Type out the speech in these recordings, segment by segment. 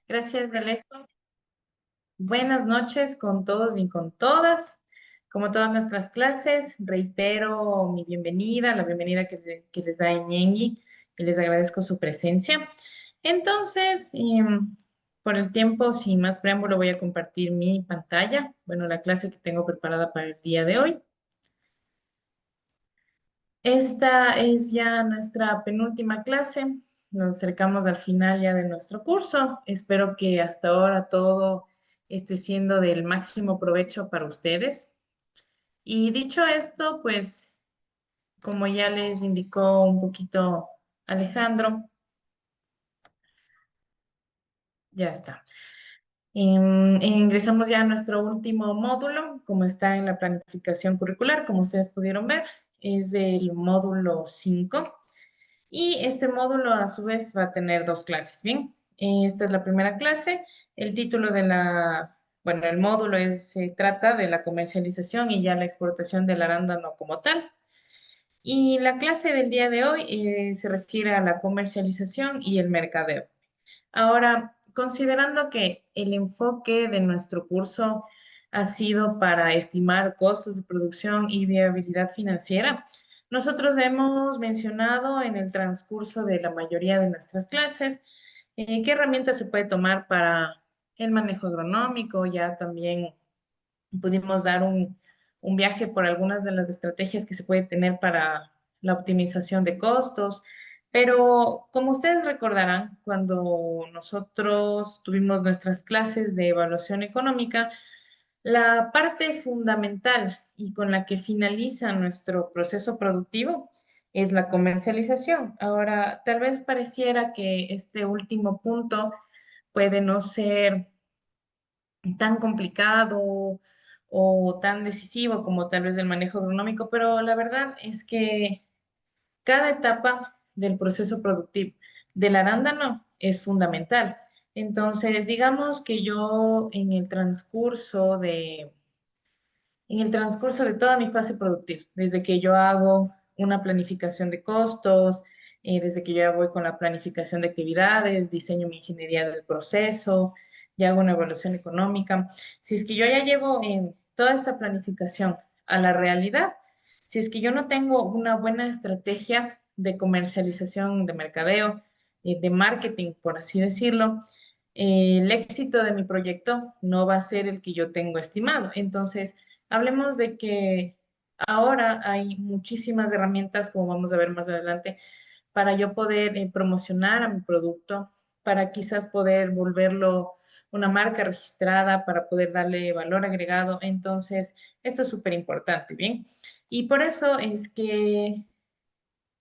Gracias, Alejo. Buenas noches con todos y con todas. Como todas nuestras clases, reitero mi bienvenida, la bienvenida que les da Ñengui, y les agradezco su presencia. Entonces, por el tiempo, sin más preámbulo, voy a compartir mi pantalla, bueno, la clase que tengo preparada para el día de hoy. Esta es ya nuestra penúltima clase. Nos acercamos al final ya de nuestro curso. Espero que hasta ahora todo esté siendo del máximo provecho para ustedes. Y dicho esto, pues como ya les indicó un poquito Alejandro, ya está. Ingresamos ya a nuestro último módulo, como está en la planificación curricular, como ustedes pudieron ver, es el módulo 5. Y este módulo a su vez va a tener dos clases, ¿bien? Esta es la primera clase. El título de bueno, el módulo se trata de la comercialización y ya la exportación del arándano como tal. Y la clase del día de hoy se refiere a la comercialización y el mercadeo. Ahora, considerando que el enfoque de nuestro curso ha sido para estimar costos de producción y viabilidad financiera, nosotros hemos mencionado en el transcurso de la mayoría de nuestras clases qué herramientas se puede tomar para el manejo agronómico. Ya también pudimos dar un viaje por algunas de las estrategias que se puede tener para la optimización de costos. Pero como ustedes recordarán, cuando nosotros tuvimos nuestras clases de evaluación económica, la parte fundamental y con la que finaliza nuestro proceso productivo es la comercialización. Ahora, tal vez pareciera que este último punto puede no ser tan complicado o tan decisivo como tal vez el manejo agronómico, pero la verdad es que cada etapa del proceso productivo del arándano es fundamental. Entonces, digamos que yo en el transcurso de toda mi fase productiva, desde que yo hago una planificación de costos, desde que yo ya voy con la planificación de actividades, diseño mi ingeniería del proceso, ya hago una evaluación económica. Si es que yo ya llevo en toda esta planificación a la realidad, si es que yo no tengo una buena estrategia de comercialización, de mercadeo, de marketing, por así decirlo, el éxito de mi proyecto no va a ser el que yo tengo estimado. Entonces, hablemos de que ahora hay muchísimas herramientas, como vamos a ver más adelante, para yo poder promocionar a mi producto, para quizás poder volverlo una marca registrada, para poder darle valor agregado. Entonces, esto es súper importante, ¿bien? Y por eso es que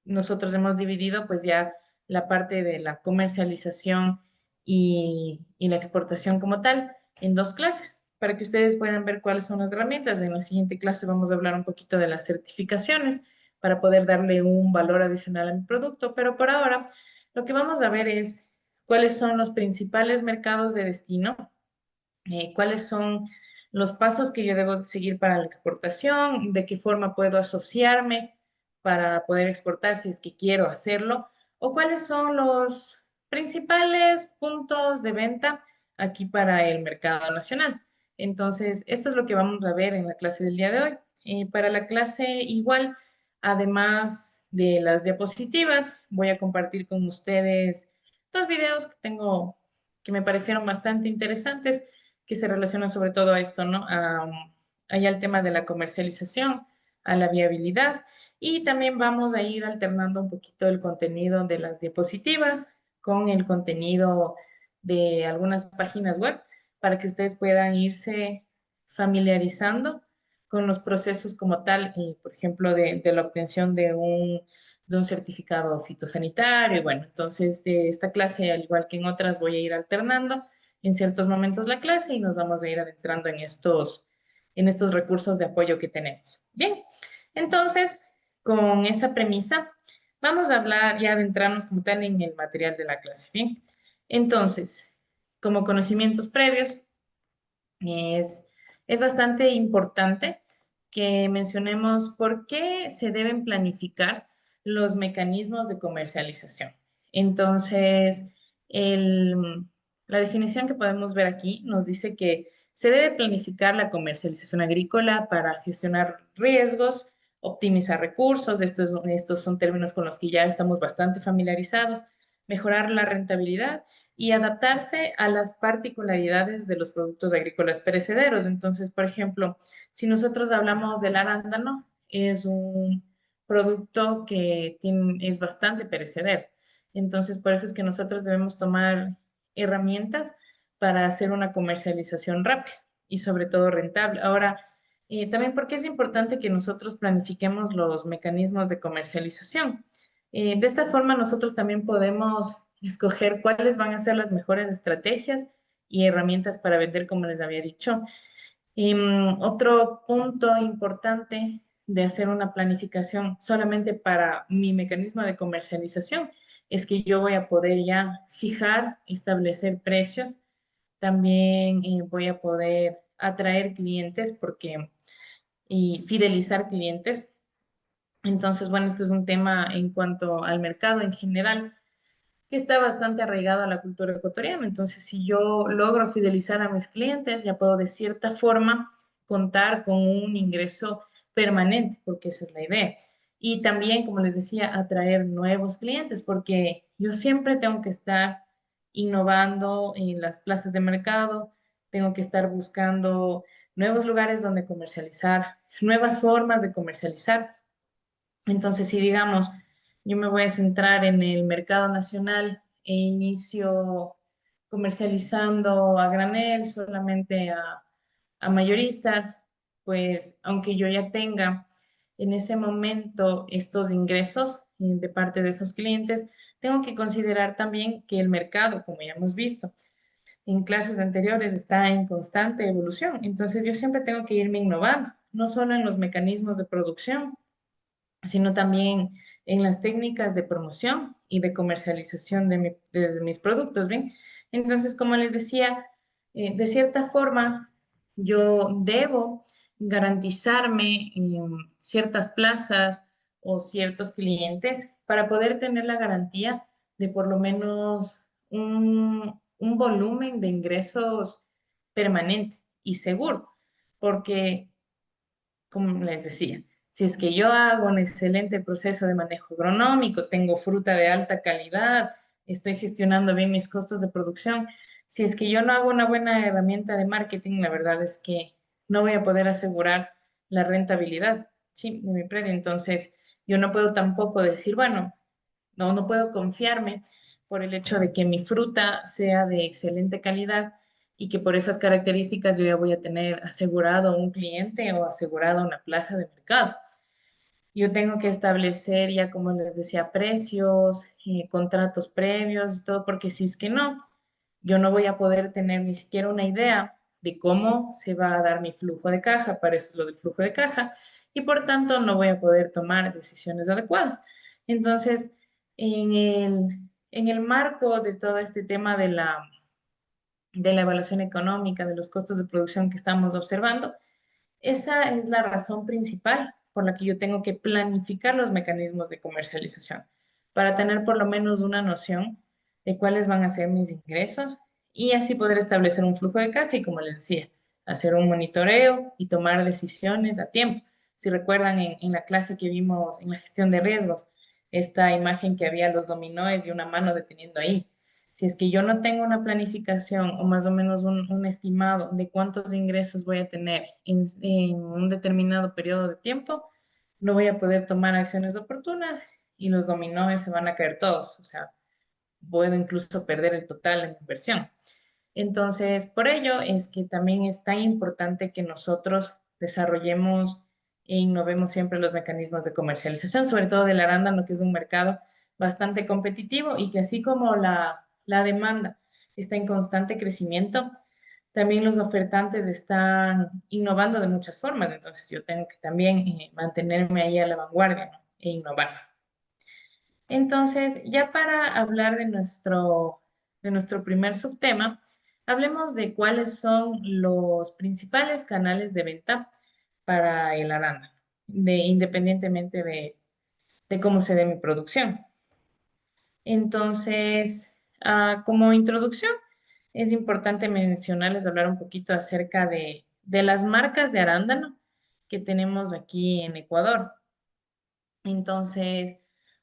nosotros hemos dividido pues ya la parte de la comercialización y la exportación como tal en dos clases, para que ustedes puedan ver cuáles son las herramientas. En la siguiente clase vamos a hablar un poquito de las certificaciones para poder darle un valor adicional a mi producto, pero por ahora lo que vamos a ver es cuáles son los principales mercados de destino, cuáles son los pasos que yo debo seguir para la exportación, de qué forma puedo asociarme para poder exportar si es que quiero hacerlo, o cuáles son los principales puntos de venta aquí para el mercado nacional. Entonces, esto es lo que vamos a ver en la clase del día de hoy. Para la clase igual, además de las diapositivas, voy a compartir con ustedes dos videos que tengo que me parecieron bastante interesantes, que se relaciona sobre todo a esto, ¿no? Allá al tema de la comercialización, a la viabilidad. Y también vamos a ir alternando un poquito el contenido de las diapositivas con el contenido de algunas páginas web para que ustedes puedan irse familiarizando con los procesos como tal, por ejemplo, de la obtención de un certificado fitosanitario. Y bueno, entonces de esta clase, al igual que en otras, voy a ir alternando en ciertos momentos la clase y nos vamos a ir adentrando en estos recursos de apoyo que tenemos. Bien, entonces, con esa premisa, vamos a hablar y adentrarnos como tal en el material de la clase. Bien, entonces, como conocimientos previos, es, es bastante importante que mencionemos por qué se deben planificar los mecanismos de comercialización. Entonces, el, La definición que podemos ver aquí nos dice que se debe planificar la comercialización agrícola para gestionar riesgos, optimizar recursos, estos son términos con los que ya estamos bastante familiarizados, mejorar la rentabilidad y adaptarse a las particularidades de los productos agrícolas perecederos. Entonces, por ejemplo, si nosotros hablamos del arándano, es un producto que es bastante perecedero. Entonces, por eso es que nosotros debemos tomar herramientas para hacer una comercialización rápida y sobre todo rentable. Ahora, también porque es importante que nosotros planifiquemos los mecanismos de comercialización. De esta forma, nosotros también podemos escoger cuáles van a ser las mejores estrategias y herramientas para vender, como les había dicho. Y otro punto importante de hacer una planificación solamente para mi mecanismo de comercialización es que yo voy a poder ya fijar, establecer precios. También voy a poder atraer clientes y fidelizar clientes. Entonces, bueno, este es un tema en cuanto al mercado en general que está bastante arraigado a la cultura ecuatoriana. Entonces, si yo logro fidelizar a mis clientes, ya puedo de cierta forma contar con un ingreso permanente, porque esa es la idea. Y también, como les decía, atraer nuevos clientes, porque yo siempre tengo que estar innovando en las plazas de mercado, tengo que estar buscando nuevos lugares donde comercializar, nuevas formas de comercializar. Entonces, si digamos, yo me voy a centrar en el mercado nacional e inicio comercializando a granel solamente a mayoristas, pues aunque yo ya tenga en ese momento estos ingresos de parte de esos clientes, tengo que considerar también que el mercado, como ya hemos visto en clases anteriores, está en constante evolución. Entonces, yo siempre tengo que irme innovando, no solo en los mecanismos de producción, sino también en las técnicas de promoción y de comercialización de mis productos, ¿bien? Entonces, como les decía, de cierta forma, yo debo garantizarme ciertas plazas o ciertos clientes para poder tener la garantía de por lo menos un volumen de ingresos permanente y seguro, porque como les decía, si es que yo hago un excelente proceso de manejo agronómico, tengo fruta de alta calidad, estoy gestionando bien mis costos de producción, si es que yo no hago una buena herramienta de marketing, la verdad es que no voy a poder asegurar la rentabilidad, ¿sí? De mi predio. Entonces, yo no puedo tampoco decir, bueno, no puedo confiarme por el hecho de que mi fruta sea de excelente calidad y que por esas características yo ya voy a tener asegurado un cliente o asegurado una plaza de mercado. Yo tengo que establecer ya, como les decía, precios, contratos previos y todo, porque si es que no, yo no voy a poder tener ni siquiera una idea de cómo se va a dar mi flujo de caja, para eso es lo del flujo de caja, y por tanto no voy a poder tomar decisiones adecuadas. Entonces, en el marco de todo este tema de la evaluación económica, de los costos de producción que estamos observando, esa es la razón principal por la que yo tengo que planificar los mecanismos de comercialización, para tener por lo menos una noción de cuáles van a ser mis ingresos y así poder establecer un flujo de caja y, como les decía, hacer un monitoreo y tomar decisiones a tiempo. Si recuerdan en la clase que vimos en la gestión de riesgos, esta imagen que había los dominóes y una mano deteniendo ahí. Si es que yo no tengo una planificación o más o menos un estimado de cuántos ingresos voy a tener en un determinado periodo de tiempo, no voy a poder tomar acciones oportunas y los dominóes se van a caer todos. O sea, puedo incluso perder el total en inversión. Entonces, por ello es que también es tan importante que nosotros desarrollemos e innovemos siempre los mecanismos de comercialización, sobre todo del arándano, que es un mercado bastante competitivo y que así como la demanda está en constante crecimiento, también los ofertantes están innovando de muchas formas. Entonces, yo tengo que también mantenerme ahí a la vanguardia, ¿no? E innovar. Entonces, ya para hablar de nuestro primer subtema, hablemos de cuáles son los principales canales de venta para el arándano, independientemente de cómo se dé mi producción. Entonces, como introducción, es importante mencionarles, hablar un poquito acerca de las marcas de arándano que tenemos aquí en Ecuador. Entonces,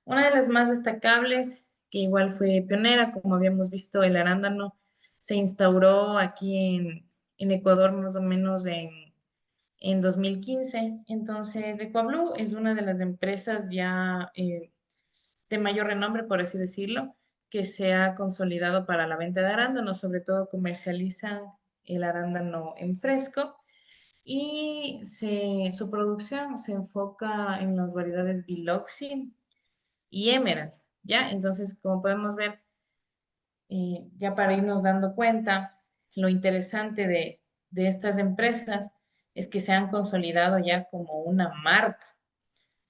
una de las más destacables, que igual fue pionera, como habíamos visto, el arándano se instauró aquí en Ecuador más o menos en 2015. Entonces, Ecuablue es una de las empresas ya de mayor renombre, por así decirlo, que se ha consolidado para la venta de arándanos, sobre todo comercializan el arándano en fresco y su producción se enfoca en las variedades Biloxi y Emerald, ¿ya? Entonces, como podemos ver, ya para irnos dando cuenta, lo interesante de estas empresas es que se han consolidado ya como una marca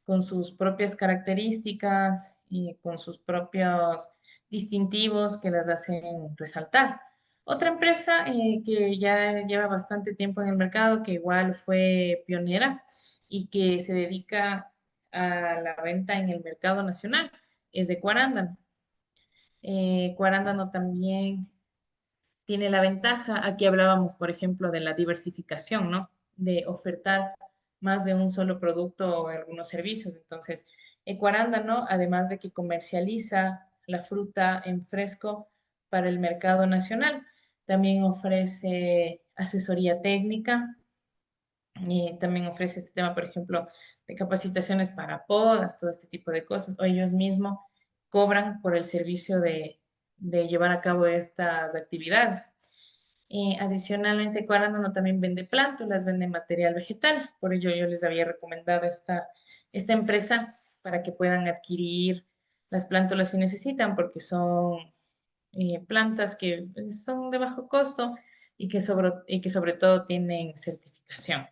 con sus propias características y con sus propios distintivos que las hacen resaltar. Otra empresa que ya lleva bastante tiempo en el mercado, que igual fue pionera y que se dedica a la venta en el mercado nacional, es de Cuarándano. Cuarándano también tiene la ventaja, aquí hablábamos, por ejemplo, de la diversificación, ¿no? De ofertar más de un solo producto o algunos servicios. Entonces, Ecuarándano, además de que comercializa la fruta en fresco para el mercado nacional, también ofrece asesoría técnica, también ofrece este tema, por ejemplo, de capacitaciones para podas, todo este tipo de cosas, o ellos mismos cobran por el servicio de llevar a cabo estas actividades. Adicionalmente, Cuarándano también vende plántulas, vende material vegetal. Por ello, yo les había recomendado esta empresa para que puedan adquirir las plántulas si necesitan, porque son plantas que son de bajo costo y que sobre todo tienen certificación.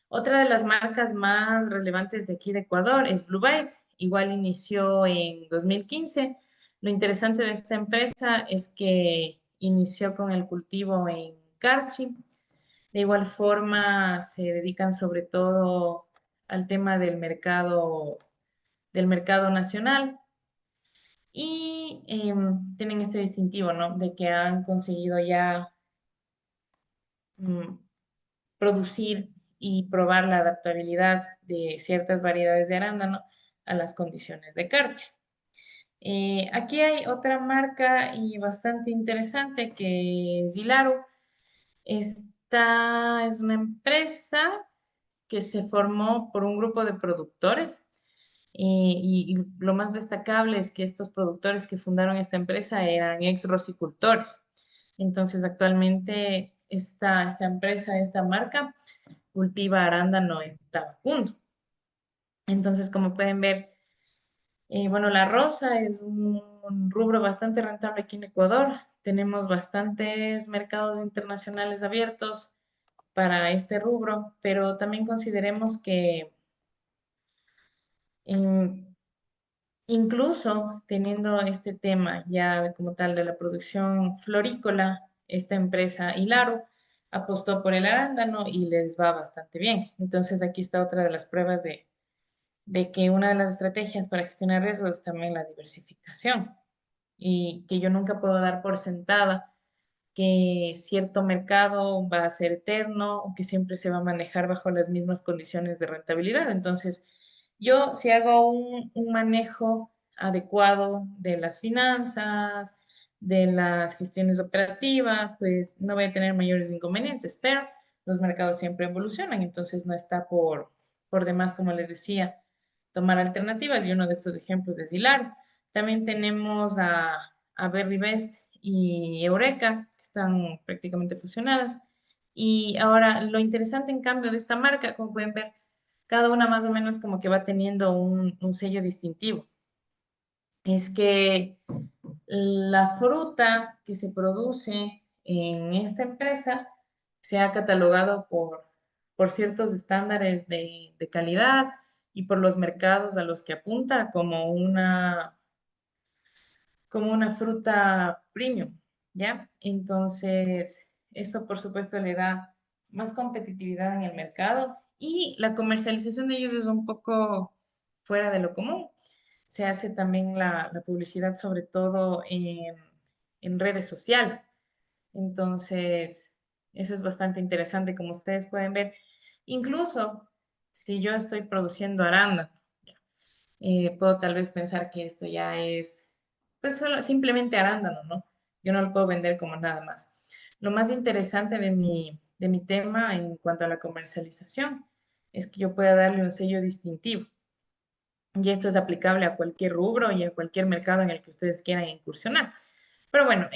Otra de las marcas más relevantes de aquí de Ecuador es Blue Byte. Igual inició en 2015. Lo interesante de esta empresa es que inició con el cultivo en Carchi. De igual forma, se dedican sobre todo al tema del mercado nacional y tienen este distintivo, ¿no? De que han conseguido ya mm, producir y probar la adaptabilidad de ciertas variedades de arándano a las condiciones de Carchi. Aquí hay otra marca y bastante interesante que es Hilaro. Esta es una empresa que se formó por un grupo de productores y lo más destacable es que estos productores que fundaron esta empresa eran ex rosicultores. Entonces, actualmente esta empresa, esta marca, cultiva arándano en Tabacundo. Entonces, como pueden ver, bueno, la rosa es un rubro bastante rentable aquí en Ecuador. Tenemos bastantes mercados internacionales abiertos para este rubro, pero también consideremos que en- incluso teniendo este tema ya como tal de la producción florícola, esta empresa Hilaro apostó por el arándano y les va bastante bien. Entonces aquí está otra de las pruebas de que una de las estrategias para gestionar riesgos es también la diversificación y que yo nunca puedo dar por sentada que cierto mercado va a ser eterno o que siempre se va a manejar bajo las mismas condiciones de rentabilidad. Entonces, yo si hago un manejo adecuado de las finanzas, de las gestiones operativas, pues no voy a tener mayores inconvenientes, pero los mercados siempre evolucionan, entonces no está por demás, como les decía, tomar alternativas y uno de estos ejemplos es Hilar. También tenemos a Berry Best y Eureka, que están prácticamente fusionadas. Y ahora, lo interesante en cambio de esta marca, como pueden ver, cada una más o menos como que va teniendo un sello distintivo. Es que la fruta que se produce en esta empresa se ha catalogado por ciertos estándares de calidad y por los mercados a los que apunta como una fruta premium, ¿ya? Entonces, eso por supuesto le da más competitividad en el mercado y la comercialización de ellos es un poco fuera de lo común. Se hace también la publicidad sobre todo en redes sociales. Entonces, eso es bastante interesante, como ustedes pueden ver. Incluso si yo estoy produciendo arándano, puedo tal vez pensar que esto ya es, pues solo, simplemente arándano, ¿no? Yo no lo puedo vender como nada más. Lo más interesante de mi tema en cuanto a la comercialización es que yo pueda darle un sello distintivo. Y esto es aplicable a cualquier rubro y a cualquier mercado en el que ustedes quieran incursionar. Pero bueno,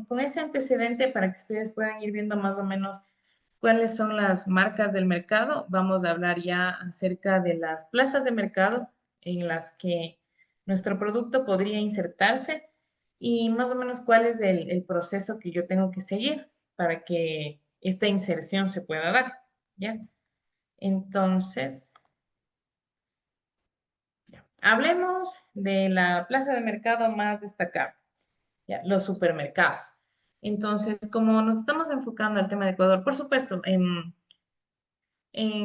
con ese antecedente, para que ustedes puedan ir viendo más o menos cuáles son las marcas del mercado, vamos a hablar ya acerca de las plazas de mercado en las que nuestro producto podría insertarse y más o menos cuál es el proceso que yo tengo que seguir para que esta inserción se pueda dar, ¿ya? Entonces, hablemos de la plaza de mercado más destacable, ¿ya? Los supermercados. Entonces, como nos estamos enfocando al tema de Ecuador, por supuesto, en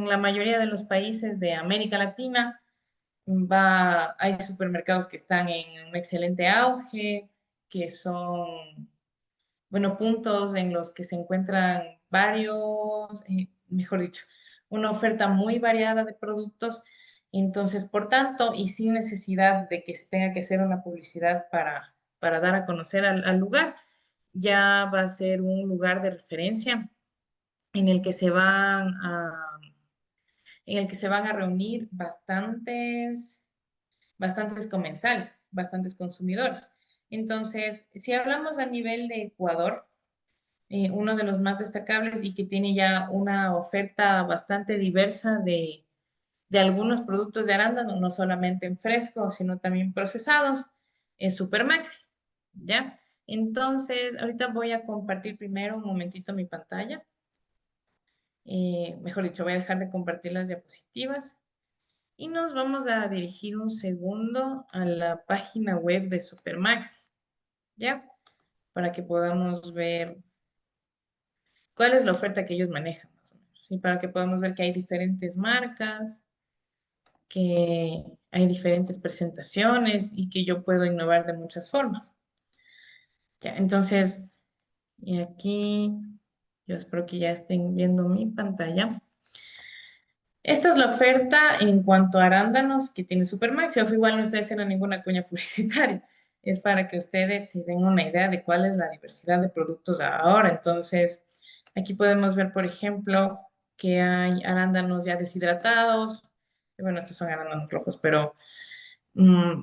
la mayoría de los países de América Latina hay supermercados que están en un excelente auge, que son, bueno, puntos en los que se encuentran varios, mejor dicho, una oferta muy variada de productos. Entonces, por tanto, y sin necesidad de que se tenga que hacer una publicidad para dar a conocer al lugar, ya va a ser un lugar de referencia en el que en el que se van a reunir bastantes comensales, bastantes consumidores. Entonces, si hablamos a nivel de Ecuador, uno de los más destacables y que tiene ya una oferta bastante diversa de algunos productos de arándano, no solamente en fresco, sino también procesados, es Supermaxi, ¿ya? Entonces, ahorita voy a compartir primero un momentito mi pantalla. Mejor dicho, voy a dejar de compartir las diapositivas y nos vamos a dirigir un segundo a la página web de Supermaxi, ¿ya? Para que podamos ver cuál es la oferta que ellos manejan, más o menos, y para que podamos ver que hay diferentes marcas, que hay diferentes presentaciones y que yo puedo innovar de muchas formas. Ya, entonces, y aquí yo espero que ya estén viendo mi pantalla. Esta es la oferta en cuanto a arándanos que tiene Supermaxi. Ojo, igual no estoy haciendo ninguna cuña publicitaria. Es para que ustedes se den una idea de cuál es la diversidad de productos ahora. Entonces, aquí podemos ver, por ejemplo, que hay arándanos ya deshidratados. Bueno, estos son arándanos rojos, pero mm,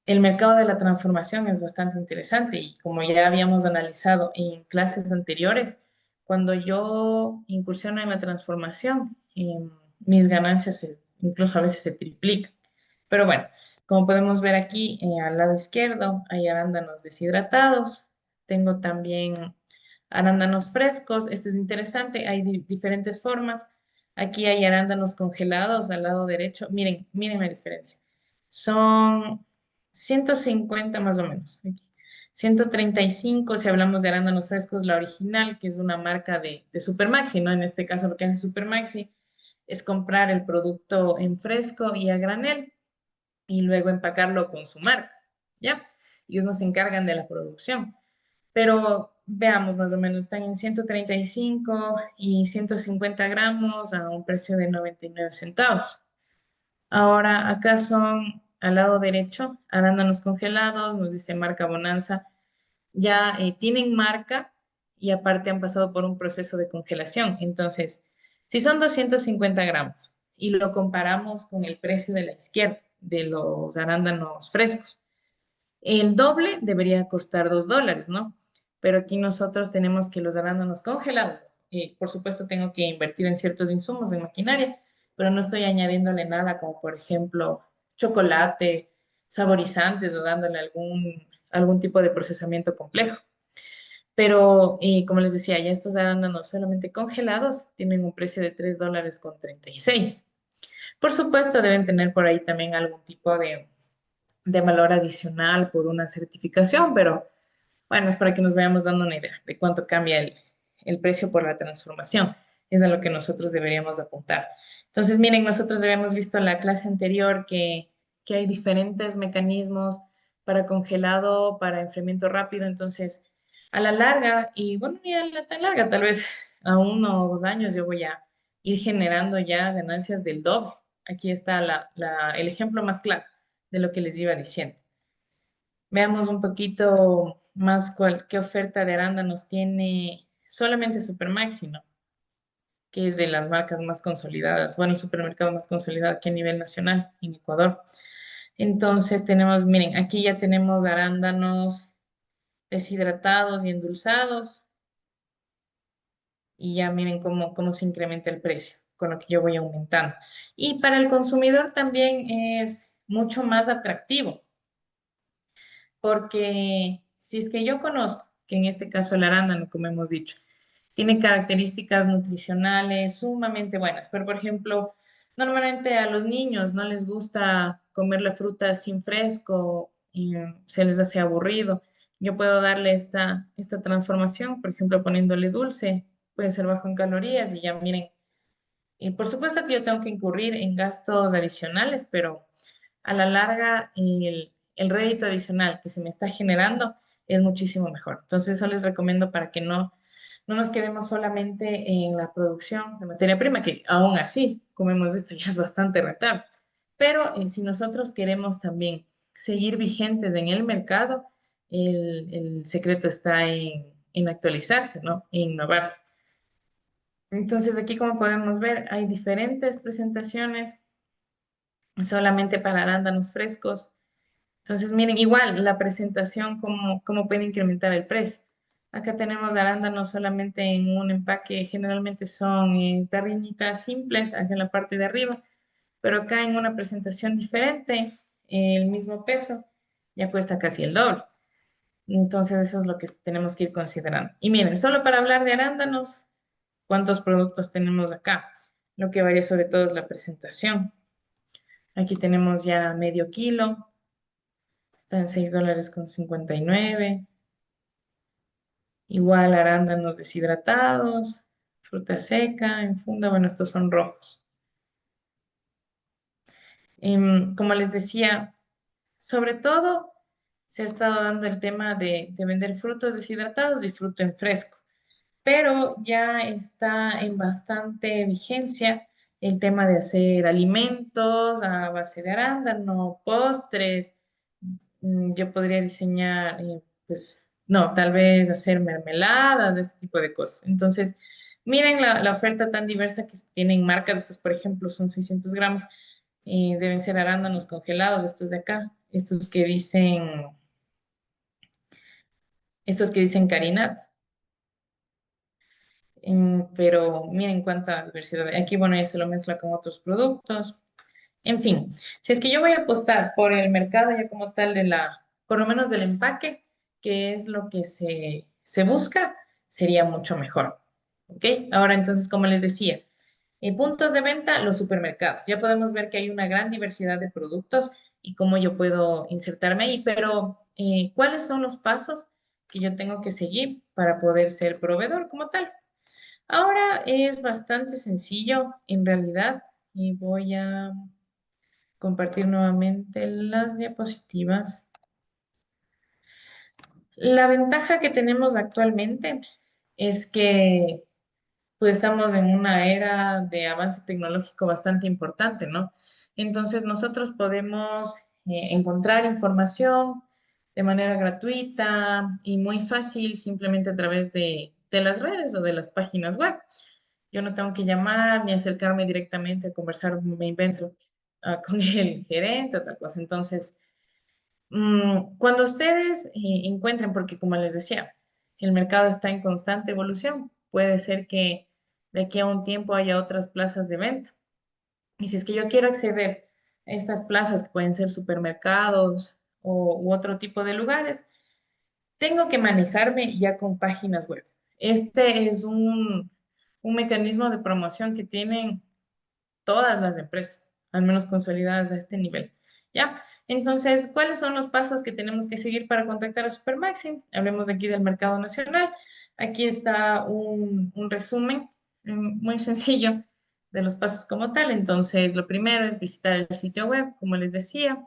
el mercado de la transformación es bastante interesante y como ya habíamos analizado en clases anteriores, cuando yo incursiono en la transformación, mis ganancias incluso a veces se triplican. Pero bueno, como podemos ver aquí, al lado izquierdo hay arándanos deshidratados. Tengo también arándanos frescos. Este es interesante, hay diferentes formas. Aquí hay arándanos congelados al lado derecho. Miren la diferencia. Son 150 más o menos. 135 si hablamos de arándanos frescos, la original, que es una marca de Supermaxi, ¿no? En este caso, lo que hace Supermaxi es comprar el producto en fresco y a granel y luego empacarlo con su marca, ¿ya? Ellos nos encargan de la producción. Pero veamos, más o menos, están en 135 y 150 gramos a un precio de 99 centavos. Ahora, acá son al lado derecho, arándanos congelados, nos dice marca Bonanza, ya tienen marca y aparte han pasado por un proceso de congelación. Entonces, si son 250 gramos y lo comparamos con el precio de la izquierda de los arándanos frescos, el doble debería costar $2, ¿no? Pero aquí nosotros tenemos que los arándanos congelados, por supuesto tengo que invertir en ciertos insumos de maquinaria, pero no estoy añadiéndole nada como por ejemplo chocolate, saborizantes o dándole algún tipo de procesamiento complejo. Pero como les decía, ya estos arándanos solamente congelados tienen un precio de $3.36. Por supuesto, deben tener por ahí también algún tipo de valor adicional por una certificación, pero bueno, es para que nos vayamos dando una idea de cuánto cambia el precio por la transformación. Es a lo que nosotros deberíamos apuntar. Entonces, miren, nosotros habíamos visto en la clase anterior que hay diferentes mecanismos para congelado, para enfriamiento rápido. Entonces, A la larga, y bueno, ni a la tan larga, tal vez a 1 o 2 años yo voy a ir generando ya ganancias del doble. Aquí está el ejemplo más claro de lo que les iba diciendo. Veamos un poquito más qué oferta de arándanos tiene solamente Supermaxi, ¿no? Que es de las marcas más consolidadas, bueno, el supermercado más consolidado aquí a nivel nacional en Ecuador. Entonces tenemos, miren, aquí ya tenemos arándanos deshidratados y endulzados y ya miren cómo se incrementa el precio con lo que yo voy aumentando. Y para el consumidor también es mucho más atractivo porque si es que yo conozco que en este caso el arándano, como hemos dicho, tiene características nutricionales sumamente buenas, pero por ejemplo, normalmente a los niños no les gusta comer la fruta sin fresco y se les hace aburrido. Yo puedo darle esta transformación, por ejemplo, poniéndole dulce, puede ser bajo en calorías y ya miren, por supuesto que yo tengo que incurrir en gastos adicionales, pero a la larga el rédito adicional que se me está generando es muchísimo mejor. Entonces, eso les recomiendo para que no nos quedemos solamente en la producción de materia prima, que aún así, como hemos visto, ya es bastante rentable. Pero si nosotros queremos también seguir vigentes en el mercado, el secreto está en actualizarse, ¿no? En innovarse. Entonces, aquí como podemos ver, hay diferentes presentaciones solamente para arándanos frescos. Entonces, miren, igual la presentación, cómo puede incrementar el precio. Acá tenemos arándanos solamente en un empaque, generalmente son tarrinitas simples, acá en la parte de arriba, pero acá en una presentación diferente, el mismo peso, ya cuesta casi el doble. Entonces, eso es lo que tenemos que ir considerando. Y miren, solo para hablar de arándanos, ¿cuántos productos tenemos acá? Lo que varía sobre todo es la presentación. Aquí tenemos ya medio kilo, está en $6,59. Igual arándanos deshidratados, fruta seca, en funda, bueno, estos son rojos. Como les decía, sobre todo se ha estado dando el tema de vender frutos deshidratados y fruto en fresco, pero ya está en bastante vigencia el tema de hacer alimentos a base de arándano, postres. Yo podría diseñar, pues, no, tal vez hacer mermeladas, de este tipo de cosas. Entonces, miren la oferta tan diversa que tienen marcas. Estos, por ejemplo, son 600 gramos. Deben ser arándanos congelados, estos de acá, estos que dicen Carinat. Pero miren cuánta diversidad hay. Aquí, bueno, ya se lo mezcla con otros productos. En fin, si es que yo voy a apostar por el mercado ya como tal por lo menos del empaque, que es lo que se busca, sería mucho mejor. ¿Ok? Ahora entonces, como les decía, puntos de venta, los supermercados. Ya podemos ver que hay una gran diversidad de productos y cómo yo puedo insertarme ahí, pero ¿cuáles son los pasos que yo tengo que seguir para poder ser proveedor como tal? Ahora es bastante sencillo, en realidad, y voy a compartir nuevamente las diapositivas. La ventaja que tenemos actualmente es que pues estamos en una era de avance tecnológico bastante importante, ¿no? Entonces nosotros podemos encontrar información de manera gratuita y muy fácil simplemente a través de las redes o de las páginas web. Yo no tengo que llamar ni acercarme directamente a conversar, me invento, con el gerente o tal cosa. Entonces, cuando ustedes encuentren, porque como les decía, el mercado está en constante evolución, puede ser que de aquí a un tiempo haya otras plazas de venta. Y si es que yo quiero acceder a estas plazas, que pueden ser supermercados u otro tipo de lugares, tengo que manejarme ya con páginas web. Este es un mecanismo de promoción que tienen todas las empresas, al menos consolidadas a este nivel. ¿Ya? Entonces, ¿cuáles son los pasos que tenemos que seguir para contactar a Supermaxi? Hablemos de aquí del mercado nacional. Aquí está un resumen muy sencillo de los pasos como tal. Entonces, lo primero es visitar el sitio web, como les decía.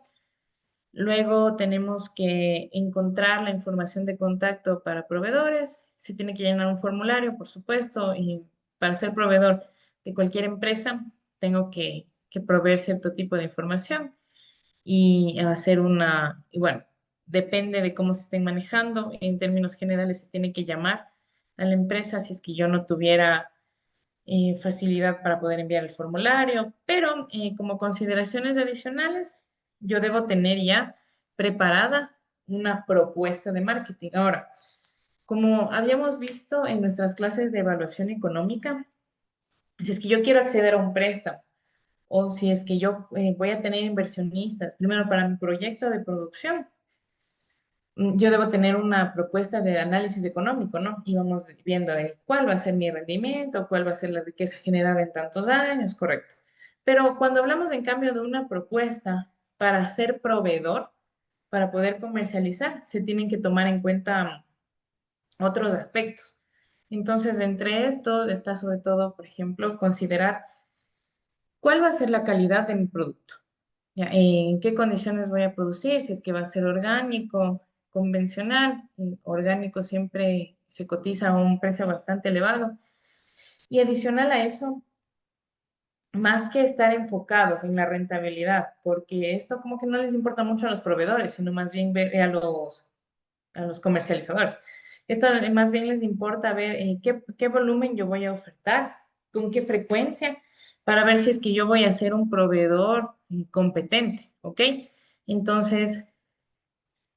Luego tenemos que encontrar la información de contacto para proveedores. Se tiene que llenar un formulario, por supuesto, y para ser proveedor de cualquier empresa, tengo que proveer cierto tipo de información y hacer y bueno, depende de cómo se estén manejando. En términos generales, se tiene que llamar a la empresa si es que yo no tuviera facilidad para poder enviar el formulario, pero como consideraciones adicionales, yo debo tener ya preparada una propuesta de marketing. Ahora, como habíamos visto en nuestras clases de evaluación económica, si es que yo quiero acceder a un préstamo o si es que yo voy a tener inversionistas, primero para mi proyecto de producción, yo debo tener una propuesta de análisis económico, ¿no? Y vamos viendo cuál va a ser mi rendimiento, cuál va a ser la riqueza generada en tantos años, correcto. Pero cuando hablamos en cambio de una propuesta para ser proveedor, para poder comercializar, se tienen que tomar en cuenta otros aspectos. Entonces, entre estos está sobre todo, por ejemplo, considerar cuál va a ser la calidad de mi producto. Ya, en qué condiciones voy a producir, si es que va a ser orgánico, convencional. Orgánico siempre se cotiza a un precio bastante elevado. Y adicional a eso, más que estar enfocados en la rentabilidad, porque esto como que no les importa mucho a los proveedores, sino más bien ver a los comercializadores. Esto más bien les importa ver qué volumen yo voy a ofertar, con qué frecuencia, para ver si es que yo voy a ser un proveedor competente, ¿ok? Entonces,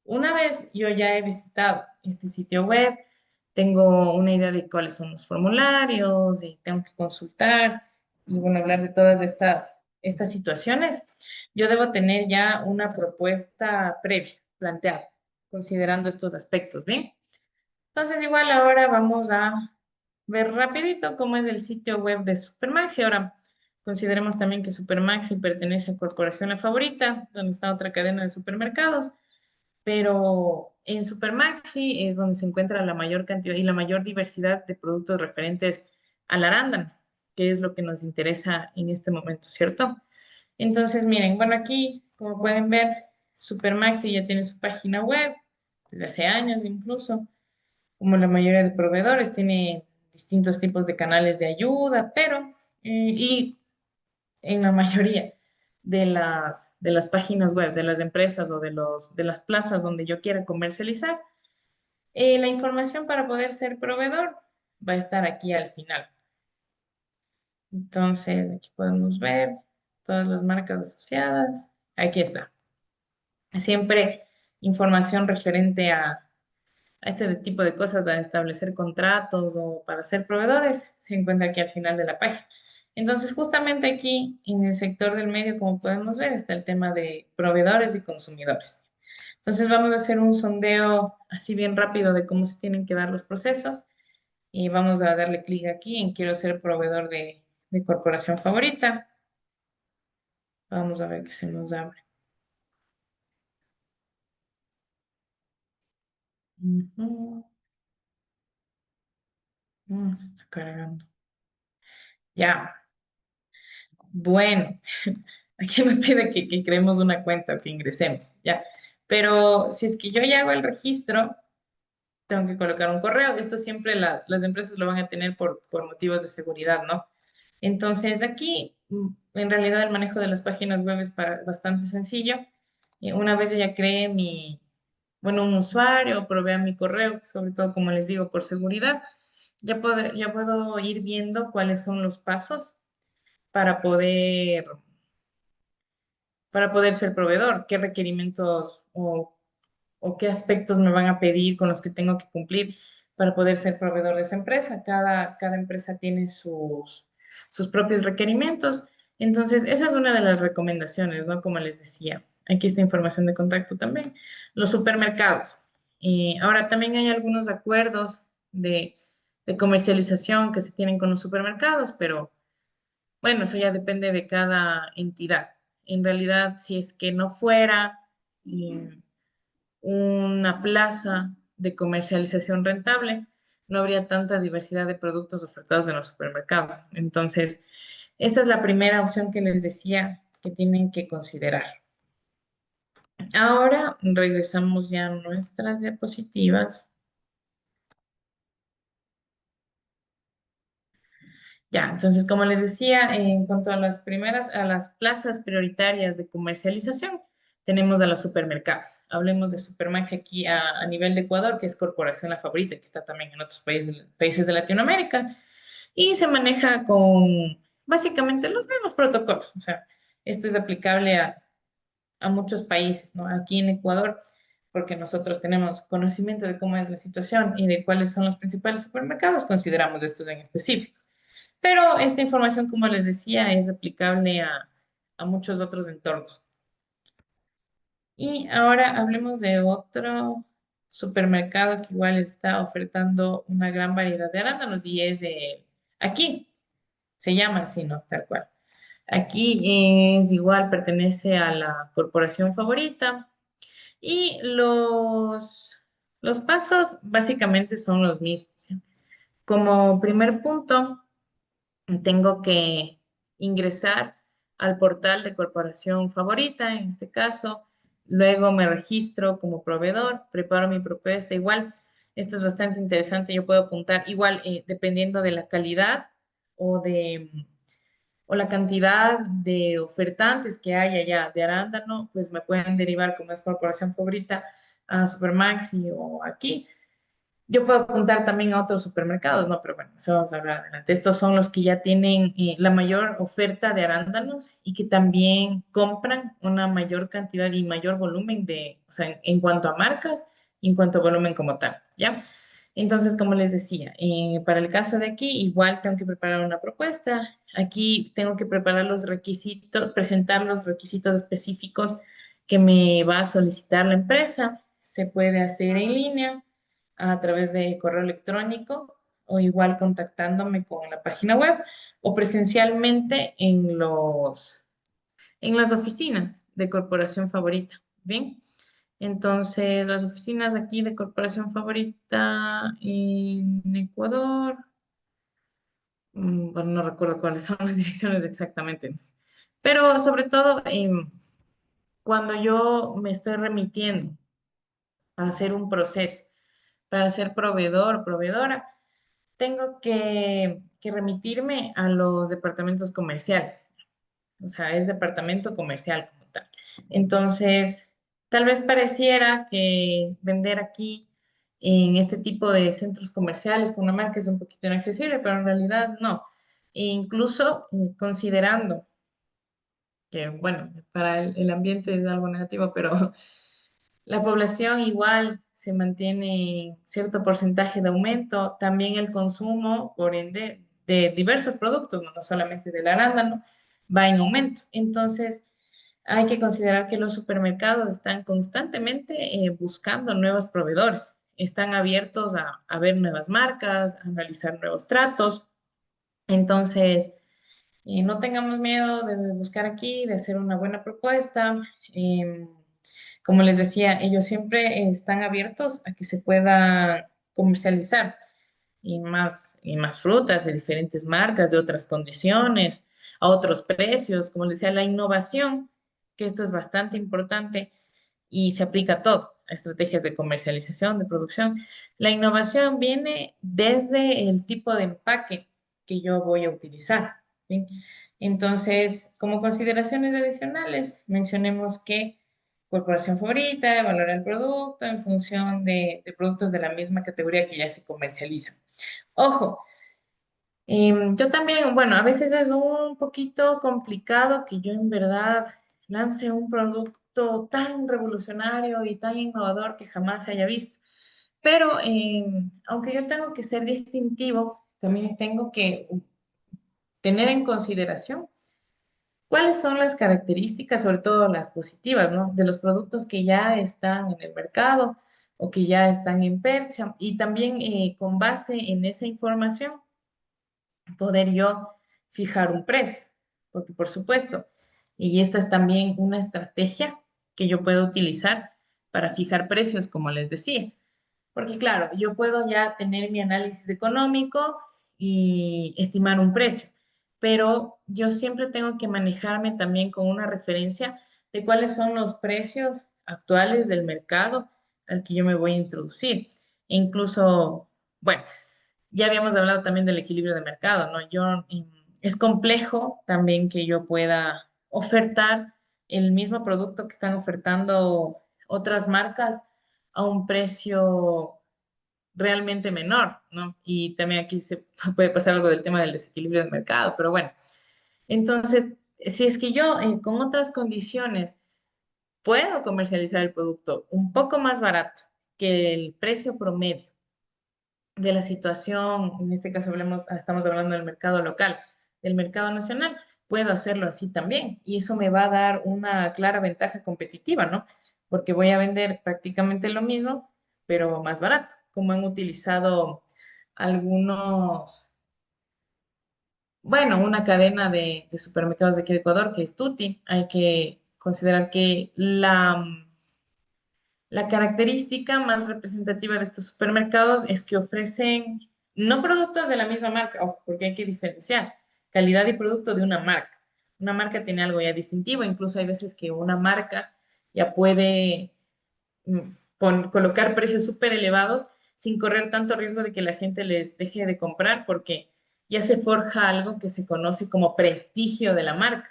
una vez yo ya he visitado este sitio web, tengo una idea de cuáles son los formularios y tengo que consultar y bueno, hablar de todas estas situaciones. Yo debo tener ya una propuesta previa, planteada, considerando estos aspectos, ¿bien? Entonces, igual ahora vamos a ver rapidito cómo es el sitio web de Supermaxi. Ahora, consideremos también que Supermaxi pertenece a Corporación La Favorita, donde está otra cadena de supermercados, pero en Supermaxi es donde se encuentra la mayor cantidad y la mayor diversidad de productos referentes al arándano, que es lo que nos interesa en este momento, ¿cierto? Entonces, miren, bueno, aquí, como pueden ver, Supermaxi ya tiene su página web desde hace años incluso, como la mayoría de proveedores, tiene distintos tipos de canales de ayuda, pero, y en la mayoría de las páginas web, de las empresas o de las plazas donde yo quiera comercializar, la información para poder ser proveedor va a estar aquí al final. Entonces, aquí podemos ver todas las marcas asociadas. Aquí está. Siempre información referente a este tipo de cosas, a establecer contratos o para ser proveedores, se encuentra aquí al final de la página. Entonces, justamente aquí en el sector del medio, como podemos ver, está el tema de proveedores y consumidores. Entonces, vamos a hacer un sondeo así bien rápido de cómo se tienen que dar los procesos y vamos a darle clic aquí en quiero ser proveedor de corporación favorita. Vamos a ver qué se nos abre. Ujú. Se está cargando. Ya, bueno, aquí nos pide que creemos una cuenta o que ingresemos, ya. Pero si es que yo ya hago el registro, tengo que colocar un correo. Esto siempre las empresas lo van a tener por motivos de seguridad, ¿no? Entonces, aquí, en realidad, el manejo de las páginas web es bastante sencillo. Una vez yo ya creé bueno, un usuario, provea mi correo, sobre todo, como les digo, por seguridad, ya puedo ir viendo cuáles son los pasos para poder ser proveedor, qué requerimientos o qué aspectos me van a pedir con los que tengo que cumplir para poder ser proveedor de esa empresa. Cada empresa tiene sus propios requerimientos. Entonces, esa es una de las recomendaciones, ¿no? Como les decía, aquí está información de contacto también. Los supermercados. Ahora, también hay algunos acuerdos de comercialización que se tienen con los supermercados, pero bueno, eso ya depende de cada entidad. En realidad, si es que no fuera eh, una plaza de comercialización rentable, no habría tanta diversidad de productos ofertados en los supermercados. Entonces, esta es la primera opción que les decía que tienen que considerar. Ahora regresamos ya a nuestras diapositivas. Ya, entonces, como les decía, en cuanto a las primeras, a las plazas prioritarias de comercialización, tenemos a los supermercados. Hablemos de Supermaxi aquí a nivel de Ecuador, que es Corporación La Favorita, que está también en otros países de Latinoamérica, y se maneja con básicamente los mismos protocolos. O sea, esto es aplicable a muchos países, ¿no? Aquí en Ecuador, porque nosotros tenemos conocimiento de cómo es la situación y de cuáles son los principales supermercados, consideramos estos en específico. Pero esta información, como les decía, es aplicable a muchos otros entornos. Y ahora hablemos de otro supermercado que igual está ofertando una gran variedad de arándanos y es de aquí, se llama así, ¿no? Tal cual. Aquí es igual, pertenece a la corporación favorita y los pasos básicamente son los mismos, ¿sí? Como primer punto, tengo que ingresar al portal de corporación favorita, en este caso. Luego me registro como proveedor, preparo mi propuesta. Igual, esto es bastante interesante. Yo puedo apuntar, igual, dependiendo de la calidad o o la cantidad de ofertantes que haya ya de arándano, pues me pueden derivar como es corporación favorita a Supermaxi o aquí. Yo puedo apuntar también a otros supermercados, ¿no? Pero bueno, eso vamos a hablar adelante. Estos son los que ya tienen la mayor oferta de arándanos y que también compran una mayor cantidad y mayor volumen de, o sea, en cuanto a marcas y en cuanto a volumen como tal, ¿ya? Entonces, como les decía, para el caso de aquí, igual tengo que preparar una propuesta. Aquí tengo que preparar los requisitos, presentar los requisitos específicos que me va a solicitar la empresa. Se puede hacer en línea a través de correo electrónico o igual contactándome con la página web o presencialmente en las oficinas de Corporación Favorita. Bien, entonces las oficinas aquí de Corporación Favorita en Ecuador, bueno, no recuerdo cuáles son las direcciones exactamente, pero sobre todo cuando yo me estoy remitiendo a hacer un proceso para ser proveedor, proveedora, tengo que remitirme a los departamentos comerciales, o sea, es departamento comercial como tal. Entonces, tal vez pareciera que vender aquí en este tipo de centros comerciales con una marca es un poquito inaccesible, pero en realidad no. E incluso considerando que, bueno, para el ambiente es algo negativo, pero la población igual se mantiene en cierto porcentaje de aumento, también el consumo, por ende, de diversos productos, no solamente del arándano, va en aumento. Entonces, hay que considerar que los supermercados están constantemente buscando nuevos proveedores, están abiertos a ver nuevas marcas, a analizar nuevos tratos. Entonces, no tengamos miedo de buscar aquí, de hacer una buena propuesta. Em, Como les decía, ellos siempre están abiertos a que se pueda comercializar y más frutas de diferentes marcas, de otras condiciones, a otros precios. Como les decía, la innovación, que esto es bastante importante y se aplica a todo, a estrategias de comercialización, de producción. La innovación viene desde el tipo de empaque que yo voy a utilizar. ¿Sí? Entonces, como consideraciones adicionales, mencionemos que corporación favorita valora el producto en función de productos de la misma categoría que ya se comercializan. Ojo, yo también, bueno, a veces es un poquito complicado que yo en verdad lance un producto tan revolucionario y tan innovador que jamás se haya visto. Pero aunque yo tengo que ser distintivo, también tengo que tener en consideración cuáles son las características, sobre todo las positivas, ¿no? De los productos que ya están en el mercado o que ya están en percha. Y también con base en esa información poder yo fijar un precio, porque por supuesto, y esta es también una estrategia que yo puedo utilizar para fijar precios, como les decía, porque claro, yo puedo ya tener mi análisis económico y estimar un precio, pero yo siempre tengo que manejarme también con una referencia de cuáles son los precios actuales del mercado al que yo me voy a introducir. E incluso, bueno, ya habíamos hablado también del equilibrio de mercado, ¿no? Es complejo también que yo pueda ofertar el mismo producto que están ofertando otras marcas a un precio realmente menor, ¿no? Y también aquí se puede pasar algo del tema del desequilibrio del mercado, pero bueno. Entonces, si es que yo con otras condiciones puedo comercializar el producto un poco más barato que el precio promedio de la situación, en este caso estamos hablando del mercado local, del mercado nacional, puedo hacerlo así también. Y eso me va a dar una clara ventaja competitiva, ¿no? Porque voy a vender prácticamente lo mismo, pero más barato, como han utilizado algunos, bueno, una cadena de supermercados de aquí de Ecuador, que es Tuti. Hay que considerar que la característica más representativa de estos supermercados es que ofrecen no productos de la misma marca, ojo, porque hay que diferenciar calidad y producto de una marca. Una marca tiene algo ya distintivo, incluso hay veces que una marca ya puede colocar precios súper elevados sin correr tanto riesgo de que la gente les deje de comprar porque ya se forja algo que se conoce como prestigio de la marca.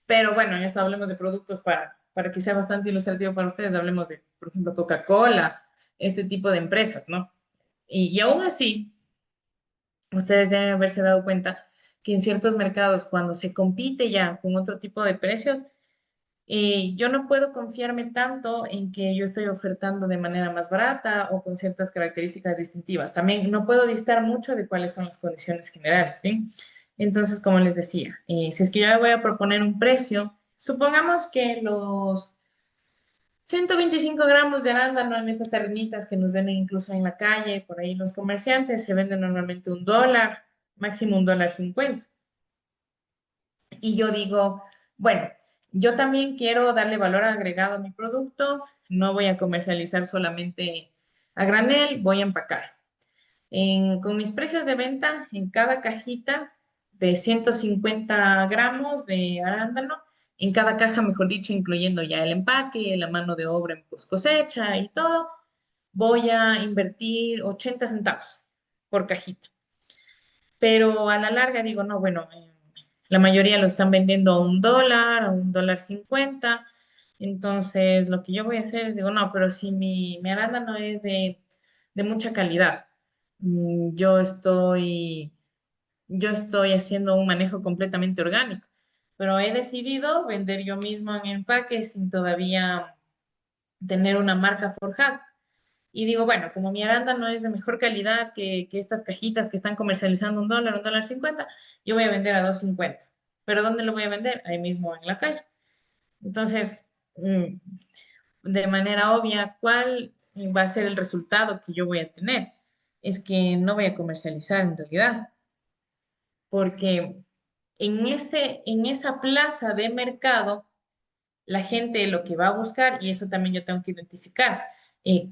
Pero bueno, en eso hablemos de productos para que sea bastante ilustrativo para ustedes. Hablemos de, por ejemplo, Coca-Cola, este tipo de empresas, ¿no? Y aún así, ustedes deben haberse dado cuenta que en ciertos mercados, cuando se compite ya con otro tipo de precios, yo no puedo confiarme tanto en que yo estoy ofertando de manera más barata o con ciertas características distintivas. También no puedo distar mucho de cuáles son las condiciones generales, ¿bien? Entonces, como les decía, si es que yo me voy a proponer un precio, supongamos que los 125 gramos de arándano en estas tarrinitas que nos venden incluso en la calle, por ahí los comerciantes, se venden normalmente $1, máximo $1.50. Y yo digo, bueno, yo también quiero darle valor agregado a mi producto, no voy a comercializar solamente a granel, voy a empacar. Con mis precios de venta, en cada cajita de 150 gramos de arándano, en cada caja, mejor dicho, incluyendo ya el empaque, la mano de obra en post cosecha y todo, voy a invertir 80 centavos por cajita. Pero a la larga digo, no, bueno, la mayoría lo están vendiendo a $1, a $1.50. Entonces, lo que yo voy a hacer es, digo, no, pero si mi arándano es de mucha calidad, yo estoy haciendo un manejo completamente orgánico, pero he decidido vender yo mismo en empaque sin todavía tener una marca forjada. Y digo, bueno, como mi arándano es de mejor calidad que estas cajitas que están comercializando $1, $1.50, yo voy a vender a 2.50. ¿Pero dónde lo voy a vender? Ahí mismo en la calle. Entonces, de manera obvia, ¿cuál va a ser el resultado que yo voy a tener? Es que no voy a comercializar en realidad, porque en esa plaza de mercado, la gente lo que va a buscar, y eso también yo tengo que identificar,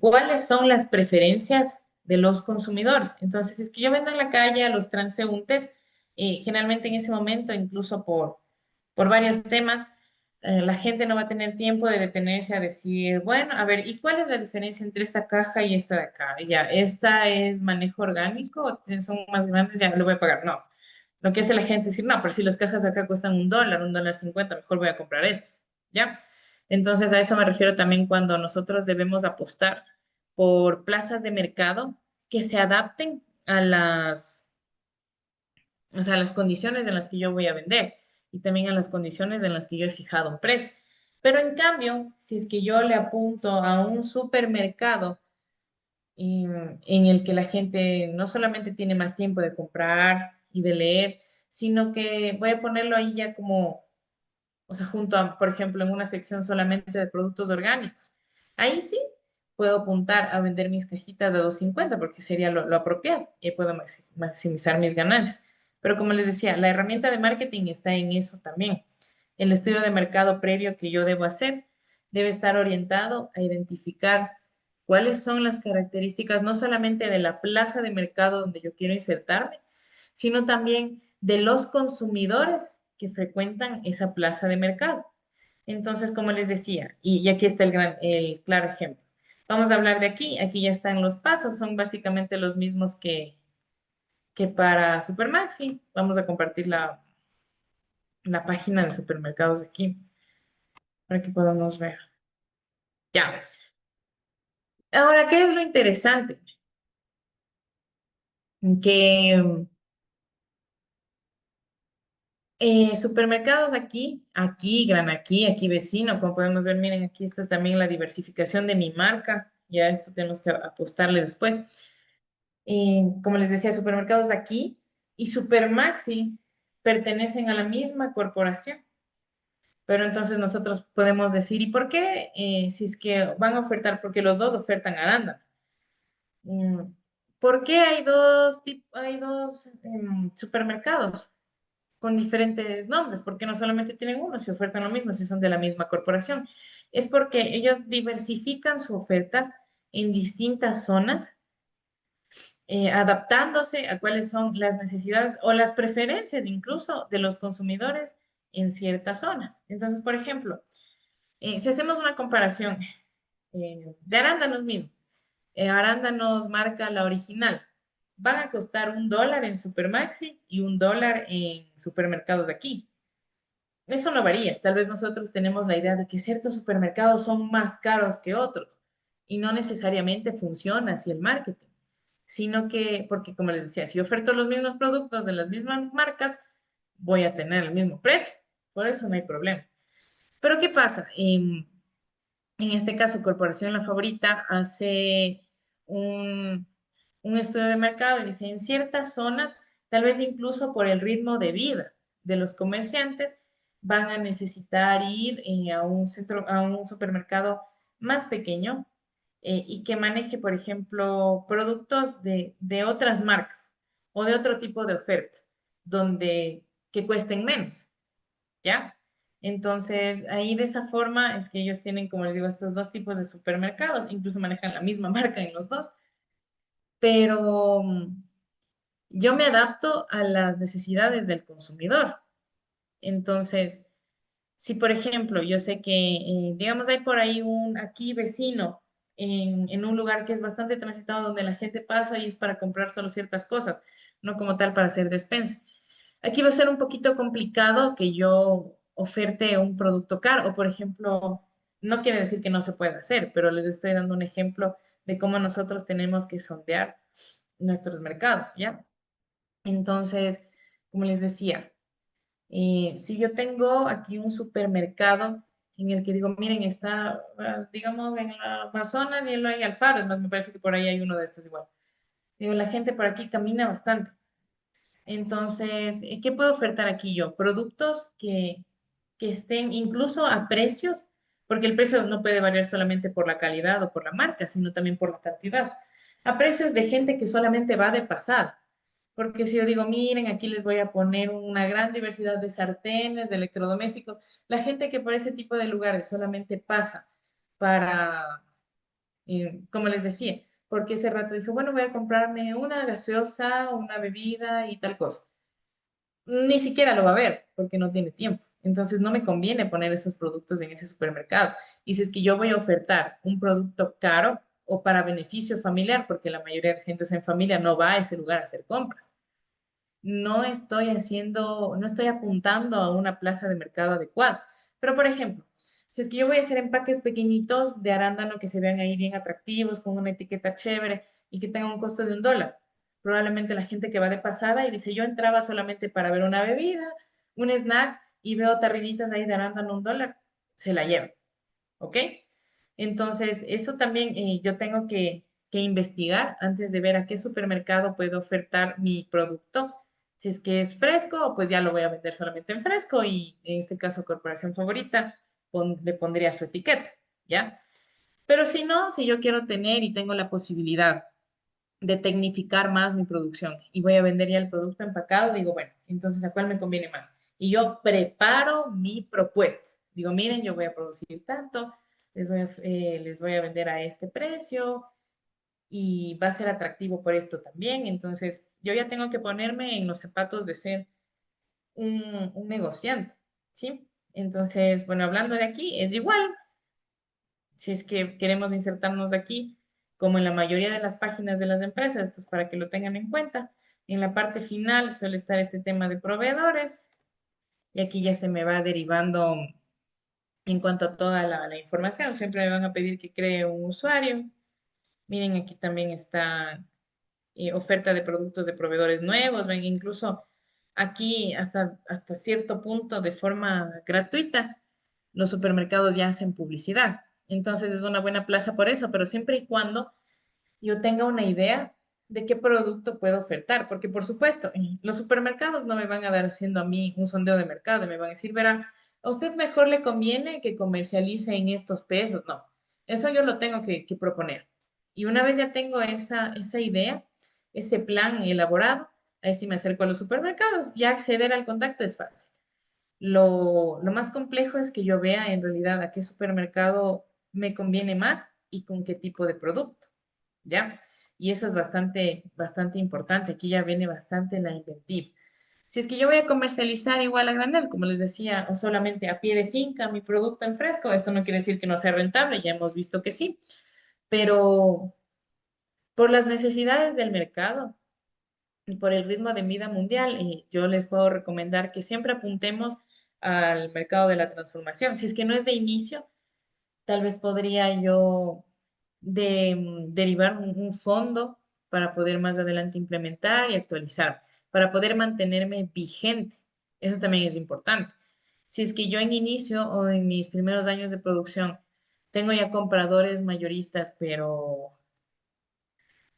cuáles son las preferencias de los consumidores. Entonces, si es que yo vendo en la calle a los transeúntes, generalmente en ese momento, incluso por varios temas, la gente no va a tener tiempo de detenerse a decir, bueno, a ver, ¿y cuál es la diferencia entre esta caja y esta de acá? Ya, esta es manejo orgánico, son más grandes, ya lo voy a pagar. No. Lo que hace la gente es decir, no, pero si las cajas de acá cuestan $1, $1.50, mejor voy a comprar estas. ¿Ya? Entonces, a eso me refiero también cuando nosotros debemos apostar por plazas de mercado que se adapten o sea, a las condiciones en las que yo voy a vender y también a las condiciones en las que yo he fijado un precio. Pero en cambio, si es que yo le apunto a un supermercado en el que la gente no solamente tiene más tiempo de comprar y de leer, sino que voy a ponerlo ahí ya como, o sea, junto a, por ejemplo, en una sección solamente de productos orgánicos. Ahí sí puedo apuntar a vender mis cajitas de 2.50 porque sería lo apropiado y puedo maximizar mis ganancias. Pero como les decía, la herramienta de marketing está en eso también. El estudio de mercado previo que yo debo hacer debe estar orientado a identificar cuáles son las características no solamente de la plaza de mercado donde yo quiero insertarme, sino también de los consumidores que frecuentan esa plaza de mercado. Entonces, como les decía, y aquí está el claro ejemplo. Vamos a hablar de aquí. Aquí ya están los pasos, son básicamente los mismos que para Supermaxi. Vamos a compartir la página de supermercados aquí para que podamos ver. Ya. Ahora, ¿qué es lo interesante? Que supermercados aquí vecino, como podemos ver, miren, aquí esto es también la diversificación de mi marca. Ya esto tenemos que apostarle después. Como les decía, supermercados aquí y Supermaxi pertenecen a la misma corporación. Pero entonces nosotros podemos decir, ¿y por qué? Si es que van a ofertar, porque los dos ofertan arándano. Mm, ¿Por qué hay dos supermercados con diferentes nombres? ¿Por qué no solamente tienen uno si ofertan lo mismo, si son de la misma corporación? Es porque ellos diversifican su oferta en distintas zonas, adaptándose a cuáles son las necesidades o las preferencias incluso de los consumidores en ciertas zonas. Entonces, por ejemplo, si hacemos una comparación de arándanos mismo, arándanos marca la original, van a costar $1 en Supermaxi y $1 en supermercados de aquí. Eso no varía. Tal vez nosotros tenemos la idea de que ciertos supermercados son más caros que otros y no necesariamente funciona así el marketing, sino que, porque como les decía, si oferto los mismos productos de las mismas marcas, voy a tener el mismo precio. Por eso no hay problema. Pero ¿qué pasa? En este caso, Corporación La Favorita hace un, un estudio de mercado y dice, en ciertas zonas, tal vez incluso por el ritmo de vida de los comerciantes, van a necesitar ir a un centro, a un supermercado más pequeño y que maneje, por ejemplo, productos de otras marcas o de otro tipo de oferta, donde que cuesten menos. ¿Ya? Entonces, ahí de esa forma es que ellos tienen, como les digo, estos dos tipos de supermercados, incluso manejan la misma marca en los dos, pero yo me adapto a las necesidades del consumidor. Entonces, si por ejemplo, yo sé que, digamos, hay por ahí un aquí vecino en un lugar que es bastante transitado donde la gente pasa y es para comprar solo ciertas cosas, no como tal para hacer despensa. Aquí va a ser un poquito complicado que yo oferte un producto caro, o por ejemplo, no quiere decir que no se pueda hacer, pero les estoy dando un ejemplo de cómo nosotros tenemos que sondear nuestros mercados, ¿ya? Entonces, como les decía, si yo tengo aquí un supermercado en el que digo, miren, está, digamos, en la Amazonas y en hay Alfaro, es más, me parece que por ahí hay uno de estos igual. Digo, la gente por aquí camina bastante. Entonces, ¿qué puedo ofertar aquí yo? Productos que estén incluso a precios, porque el precio no puede variar solamente por la calidad o por la marca, sino también por la cantidad. A precios de gente que solamente va de pasada. Porque si yo digo, miren, aquí les voy a poner una gran diversidad de sartenes, de electrodomésticos, la gente que por ese tipo de lugares solamente pasa para, como les decía, porque ese rato dijo, bueno, voy a comprarme una gaseosa, una bebida y tal cosa, ni siquiera lo va a ver porque no tiene tiempo. Entonces no me conviene poner esos productos en ese supermercado. Y si es que yo voy a ofertar un producto caro o para beneficio familiar, porque la mayoría de gente en familia no va a ese lugar a hacer compras, no estoy apuntando a una plaza de mercado adecuada. Pero, por ejemplo, si es que yo voy a hacer empaques pequeñitos de arándano que se vean ahí bien atractivos, con una etiqueta chévere y que tengan un costo de $1, probablemente la gente que va de pasada y dice, yo entraba solamente para ver una bebida, un snack y veo tarrinitas ahí de arándano $1, se la lleva, ¿ok? Entonces, eso también yo tengo que investigar antes de ver a qué supermercado puedo ofertar mi producto. Si es que es fresco, pues ya lo voy a vender solamente en fresco y en este caso, Corporación Favorita, le pondría su etiqueta, ¿ya? Pero si no, si yo quiero tener y tengo la posibilidad de tecnificar más mi producción y voy a vender ya el producto empacado, digo, bueno, entonces ¿a cuál me conviene más? Y yo preparo mi propuesta. Digo, miren, yo voy a producir tanto, les voy a vender a este precio y va a ser atractivo por esto también. Entonces, yo ya tengo que ponerme en los zapatos de ser un negociante, ¿sí? Entonces, bueno, hablando de aquí, es igual. Si es que queremos insertarnos de aquí, como en la mayoría de las páginas de las empresas, esto es para que lo tengan en cuenta. En la parte final suele estar este tema de proveedores y aquí ya se me va derivando en cuanto a toda la información. Siempre me van a pedir que cree un usuario. Miren, aquí también está oferta de productos de proveedores nuevos. Ven, incluso aquí hasta cierto punto de forma gratuita, los supermercados ya hacen publicidad. Entonces es una buena plaza por eso, pero siempre y cuando yo tenga una idea de qué producto puedo ofertar, porque por supuesto, los supermercados no me van a dar haciendo a mí un sondeo de mercado, y me van a decir, verá, a usted mejor le conviene que comercialice en estos pesos. No, eso yo lo tengo que proponer. Y una vez ya tengo esa idea, ese plan elaborado, ahí sí me acerco a los supermercados. Ya acceder al contacto es fácil. Lo más complejo es que yo vea en realidad a qué supermercado me conviene más y con qué tipo de producto. ¿Ya? Y eso es bastante importante. Aquí ya viene bastante la inventiva. Si es que yo voy a comercializar igual a granel, como les decía, o solamente a pie de finca mi producto en fresco, esto no quiere decir que no sea rentable, ya hemos visto que sí, pero por las necesidades del mercado y por el ritmo de vida mundial, yo les puedo recomendar que siempre apuntemos al mercado de la transformación. Si es que no es de inicio, tal vez podría yo derivar un fondo para poder más adelante implementar y actualizar, para poder mantenerme vigente. Eso también es importante. Si es que yo en inicio o en mis primeros años de producción tengo ya compradores mayoristas, pero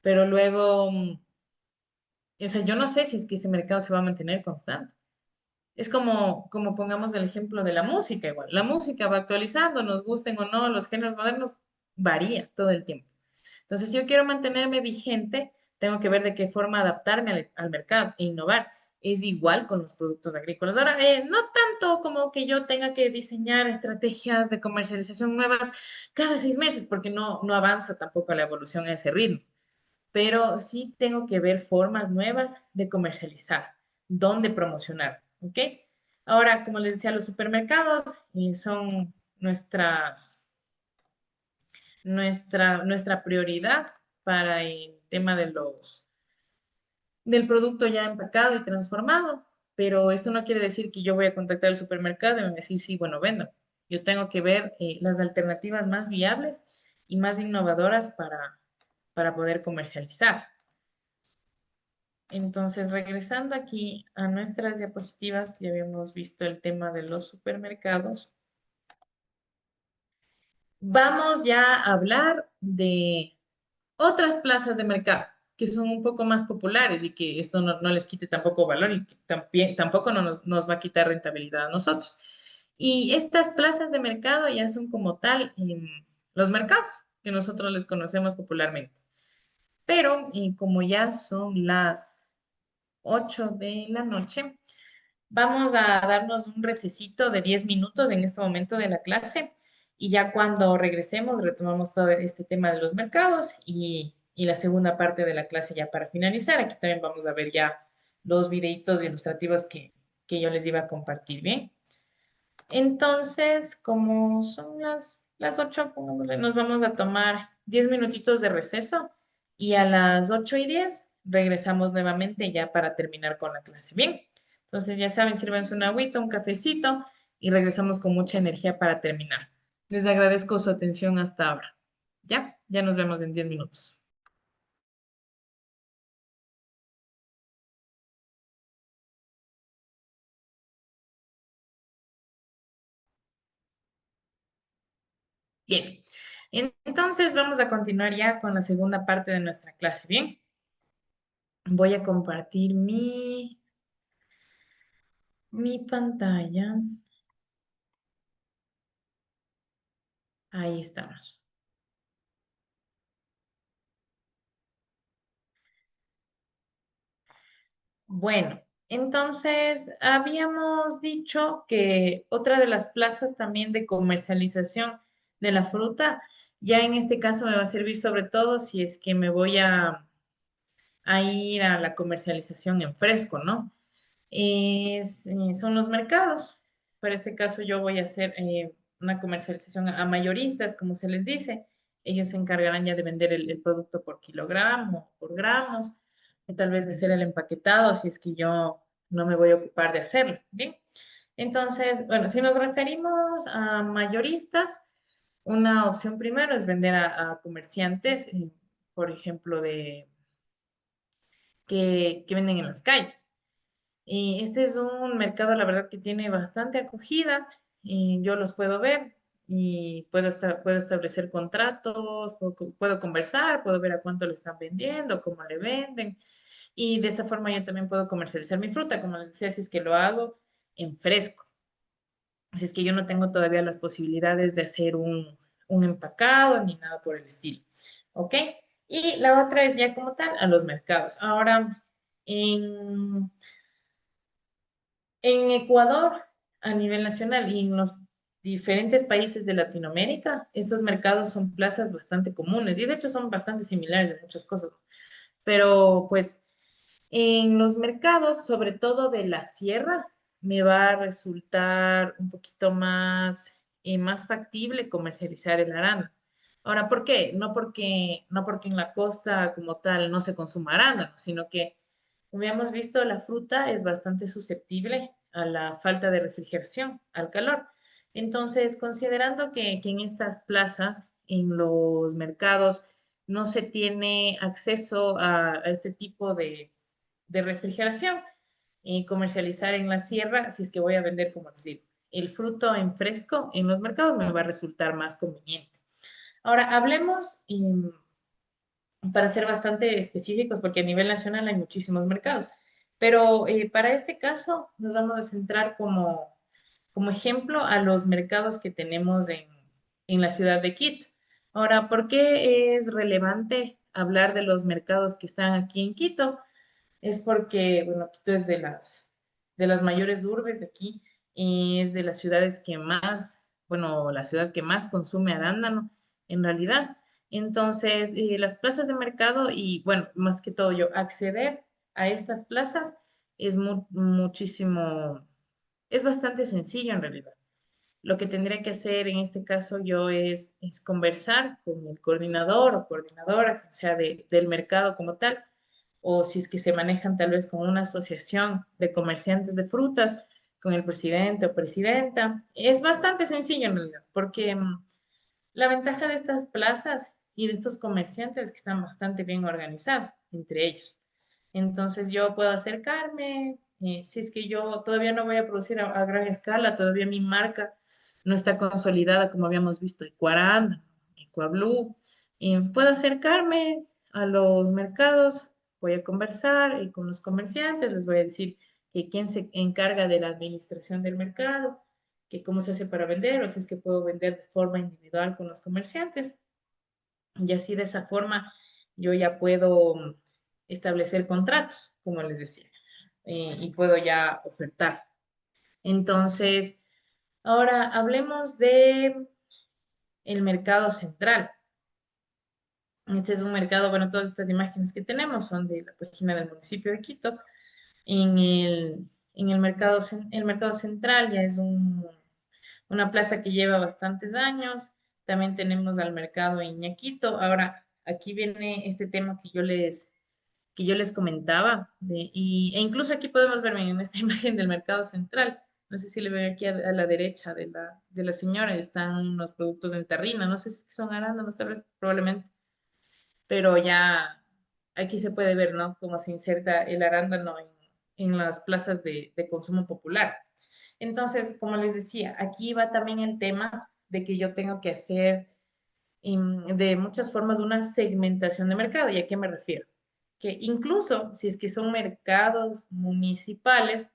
luego, o sea, yo no sé si es que ese mercado se va a mantener constante. Es como pongamos el ejemplo de la música igual. La música va actualizando, nos gusten o no, los géneros modernos varía todo el tiempo. Entonces, si yo quiero mantenerme vigente, tengo que ver de qué forma adaptarme al mercado e innovar. Es igual con los productos agrícolas. Ahora, no tanto como que yo tenga que diseñar estrategias de comercialización nuevas cada 6 meses, porque no avanza tampoco la evolución a ese ritmo, pero sí tengo que ver formas nuevas de comercializar, dónde promocionar, ¿ok? Ahora, como les decía, los supermercados son nuestra prioridad para el tema del producto ya empacado y transformado, pero esto no quiere decir que yo voy a contactar al supermercado y me van a decir, sí, bueno, vendo. Yo tengo que ver las alternativas más viables y más innovadoras para poder comercializar. Entonces, regresando aquí a nuestras diapositivas, ya habíamos visto el tema de los supermercados. Vamos ya a hablar de otras plazas de mercado que son un poco más populares y que esto no les quite tampoco valor y que tampoco nos va a quitar rentabilidad a nosotros. Y estas plazas de mercado ya son como tal los mercados que nosotros les conocemos popularmente. Pero como ya son las 8 de la noche, vamos a darnos un recesito de 10 minutos en este momento de la clase y ya cuando regresemos retomamos todo este tema de los mercados y la segunda parte de la clase ya para finalizar. Aquí también vamos a ver ya los videitos ilustrativos que yo les iba a compartir, ¿bien? Entonces, como son las 8, pongámosle, nos vamos a tomar 10 minutitos de receso y a las 8:10 regresamos nuevamente ya para terminar con la clase. Bien, entonces ya saben, sírvanse una agüita, un cafecito y regresamos con mucha energía para terminar. Les agradezco su atención hasta ahora. Ya nos vemos en 10 minutos. Bien, entonces vamos a continuar ya con la segunda parte de nuestra clase. Bien, voy a compartir mi pantalla. Ahí estamos. Bueno, entonces habíamos dicho que otra de las plazas también de comercialización de la fruta, ya en este caso me va a servir sobre todo si es que me voy a ir a la comercialización en fresco, ¿no? Son los mercados. Para este caso yo voy a hacer una comercialización a mayoristas, como se les dice. Ellos se encargarán ya de vender el producto por kilogramo, por gramos, y tal vez de hacer el empaquetado si es que yo no me voy a ocupar de hacerlo. Bien. Entonces, bueno, si nos referimos a mayoristas, una opción primero es vender a comerciantes, por ejemplo, que venden en las calles. Y este es un mercado, la verdad, que tiene bastante acogida y yo los puedo ver y puedo establecer contratos, puedo conversar, puedo ver a cuánto le están vendiendo, cómo le venden y de esa forma yo también puedo comercializar mi fruta, como les decía, si es que lo hago en fresco. Si es que yo no tengo todavía las posibilidades de hacer un empacado ni nada por el estilo. ¿Ok? Y la otra es ya como tal a los mercados. Ahora, en, en Ecuador, a nivel nacional y en los diferentes países de Latinoamérica, estos mercados son plazas bastante comunes y de hecho son bastante similares en muchas cosas. Pero pues en los mercados, sobre todo de la sierra, me va a resultar un poquito más factible comercializar el arándano. Ahora, ¿por qué? No porque en la costa como tal no se consuma arándano, sino que, como ya hemos visto, la fruta es bastante susceptible a la falta de refrigeración, al calor. Entonces, considerando que en estas plazas, en los mercados, no se tiene acceso a este tipo de refrigeración y comercializar en la sierra, si es que voy a vender, como les digo, el fruto en fresco en los mercados me va a resultar más conveniente. Ahora, hablemos para ser bastante específicos, porque a nivel nacional hay muchísimos mercados, pero para este caso nos vamos a centrar como ejemplo a los mercados que tenemos en la ciudad de Quito. Ahora, ¿por qué es relevante hablar de los mercados que están aquí en Quito? Es porque, bueno, Quito es de las mayores urbes de aquí y es de las ciudades que más, bueno, la ciudad que más consume arándano en realidad. Entonces, las plazas de mercado y, bueno, más que todo yo, acceder a estas plazas es muchísimo, es bastante sencillo en realidad. Lo que tendría que hacer en este caso yo es conversar con el coordinador o coordinadora, o sea, del mercado como tal, o si es que se manejan tal vez con una asociación de comerciantes de frutas, con el presidente o presidenta. Es bastante sencillo en realidad, porque la ventaja de estas plazas y de estos comerciantes es que están bastante bien organizados entre ellos. Entonces yo puedo acercarme, si es que yo todavía no voy a producir a gran escala, todavía mi marca no está consolidada como habíamos visto, Ecuaranda, Ecuablue, puedo acercarme a los mercados, voy a conversar con los comerciantes, les voy a decir que quién se encarga de la administración del mercado, que cómo se hace para vender o si es que puedo vender de forma individual con los comerciantes. Y así de esa forma yo ya puedo establecer contratos, como les decía, y puedo ya ofertar. Entonces, ahora hablemos de el mercado central. Este es un mercado, bueno, todas estas imágenes que tenemos son de la página del municipio de Quito. En el mercado central ya es una plaza que lleva bastantes años. También tenemos al mercado Iñaquito. Ahora, aquí viene este tema que yo les comentaba, e incluso aquí podemos ver en esta imagen del mercado central. No sé si le ven aquí a la derecha de la señora, están los productos en terrina. No sé si son arándanos, tal vez, probablemente, pero ya aquí se puede ver, ¿no? Cómo se inserta el arándano en las plazas de consumo popular. Entonces, como les decía, aquí va también el tema de que yo tengo que hacer de muchas formas una segmentación de mercado. ¿Y a qué me refiero? Que incluso si es que son mercados municipales,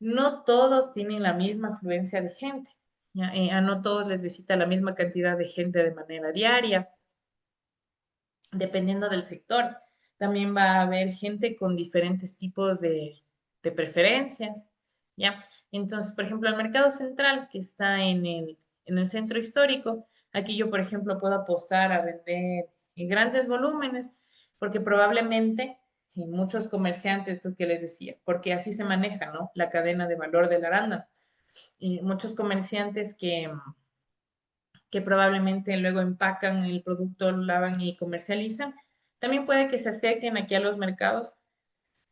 no todos tienen la misma afluencia de gente. ¿Ya? A no todos les visita la misma cantidad de gente de manera diaria, dependiendo del sector. También va a haber gente con diferentes tipos de preferencias, ¿ya? Entonces, por ejemplo, el mercado central que está en el centro histórico, aquí yo, por ejemplo, puedo apostar a vender en grandes volúmenes, porque probablemente muchos comerciantes, esto que les decía, porque así se maneja, ¿no? La cadena de valor del arándano. Y muchos comerciantes que probablemente luego empacan el producto, lo lavan y comercializan, también puede que se acerquen aquí a los mercados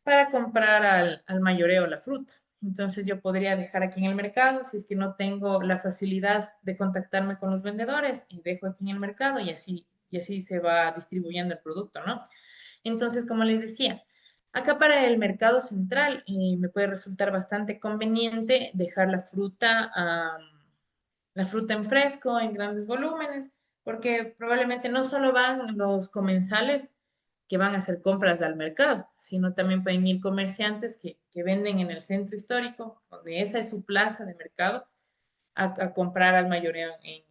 para comprar al mayoreo la fruta. Entonces yo podría dejar aquí en el mercado, si es que no tengo la facilidad de contactarme con los vendedores, y dejo aquí en el mercado y así se va distribuyendo el producto, ¿no? Entonces, como les decía, acá para el mercado central me puede resultar bastante conveniente dejar la fruta en fresco, en grandes volúmenes, porque probablemente no solo van los comensales que van a hacer compras al mercado, sino también pueden ir comerciantes que venden en el centro histórico, donde esa es su plaza de mercado, a comprar al mayoreo en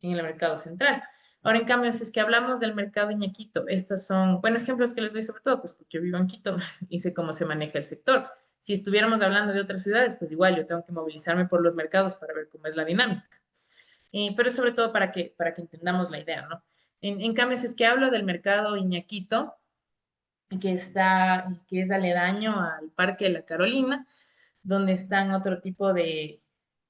el mercado central. Ahora, en cambio, si es que hablamos del mercado en Quito, estos son, bueno, ejemplos que les doy sobre todo, pues porque yo vivo en Quito y sé cómo se maneja el sector. Si estuviéramos hablando de otras ciudades, pues igual yo tengo que movilizarme por los mercados para ver cómo es la dinámica. Pero sobre todo para que entendamos la idea, ¿no? En cambio, si es que hablo del mercado Iñaquito, que es aledaño al Parque de la Carolina, donde están otro tipo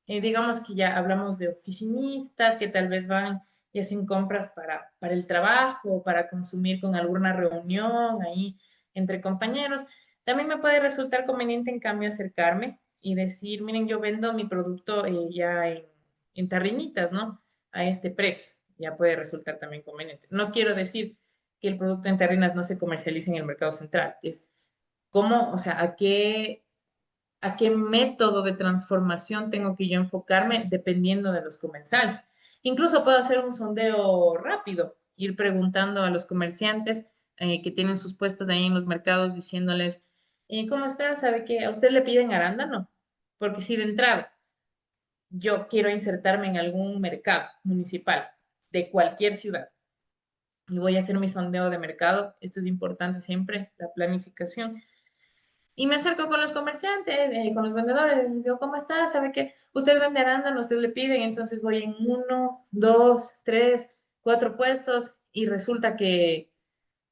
digamos que ya hablamos de oficinistas que tal vez van y hacen compras para el trabajo, para consumir con alguna reunión ahí entre compañeros. También me puede resultar conveniente, en cambio, acercarme y decir, miren, yo vendo mi producto ya en tarrinitas, ¿no? A este precio. Ya puede resultar también conveniente. No quiero decir que el producto en tarrinas no se comercialice en el mercado central. Es cómo, o sea, a qué método de transformación tengo que yo enfocarme dependiendo de los comensales. Incluso puedo hacer un sondeo rápido, ir preguntando a los comerciantes que tienen sus puestos ahí en los mercados, diciéndoles, ¿cómo está? ¿Sabe que a usted le piden arándano? Porque si de entrada yo quiero insertarme en algún mercado municipal de cualquier ciudad y voy a hacer mi sondeo de mercado, esto es importante siempre, la planificación. Y me acerco con los comerciantes, con los vendedores, y les digo, ¿cómo está? ¿Sabe qué? Usted vende arándano, usted le piden, entonces voy en uno, dos, tres, cuatro puestos y resulta que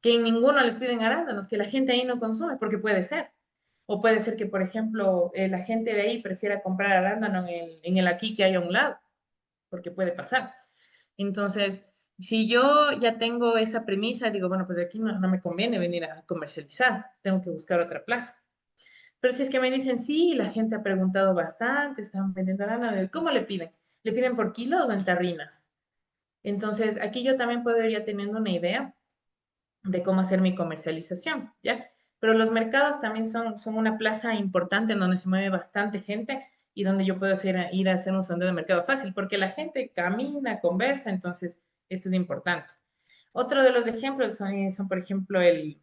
en ninguno les piden arándanos, que la gente ahí no consume, porque puede ser. O puede ser que, por ejemplo, la gente de ahí prefiera comprar arándano en el aquí que hay a un lado, porque puede pasar. Entonces, si yo ya tengo esa premisa, digo, bueno, pues de aquí no me conviene venir a comercializar, tengo que buscar otra plaza. Pero si es que me dicen, sí, la gente ha preguntado bastante, están vendiendo lana, ¿cómo le piden? ¿Le piden por kilos o en tarrinas? Entonces, aquí yo también puedo ir ya teniendo una idea de cómo hacer mi comercialización, ¿ya? Pero los mercados también son una plaza importante en donde se mueve bastante gente y donde yo puedo ir a hacer un sondeo de mercado fácil, porque la gente camina, conversa, entonces esto es importante. Otro de los ejemplos son por ejemplo, el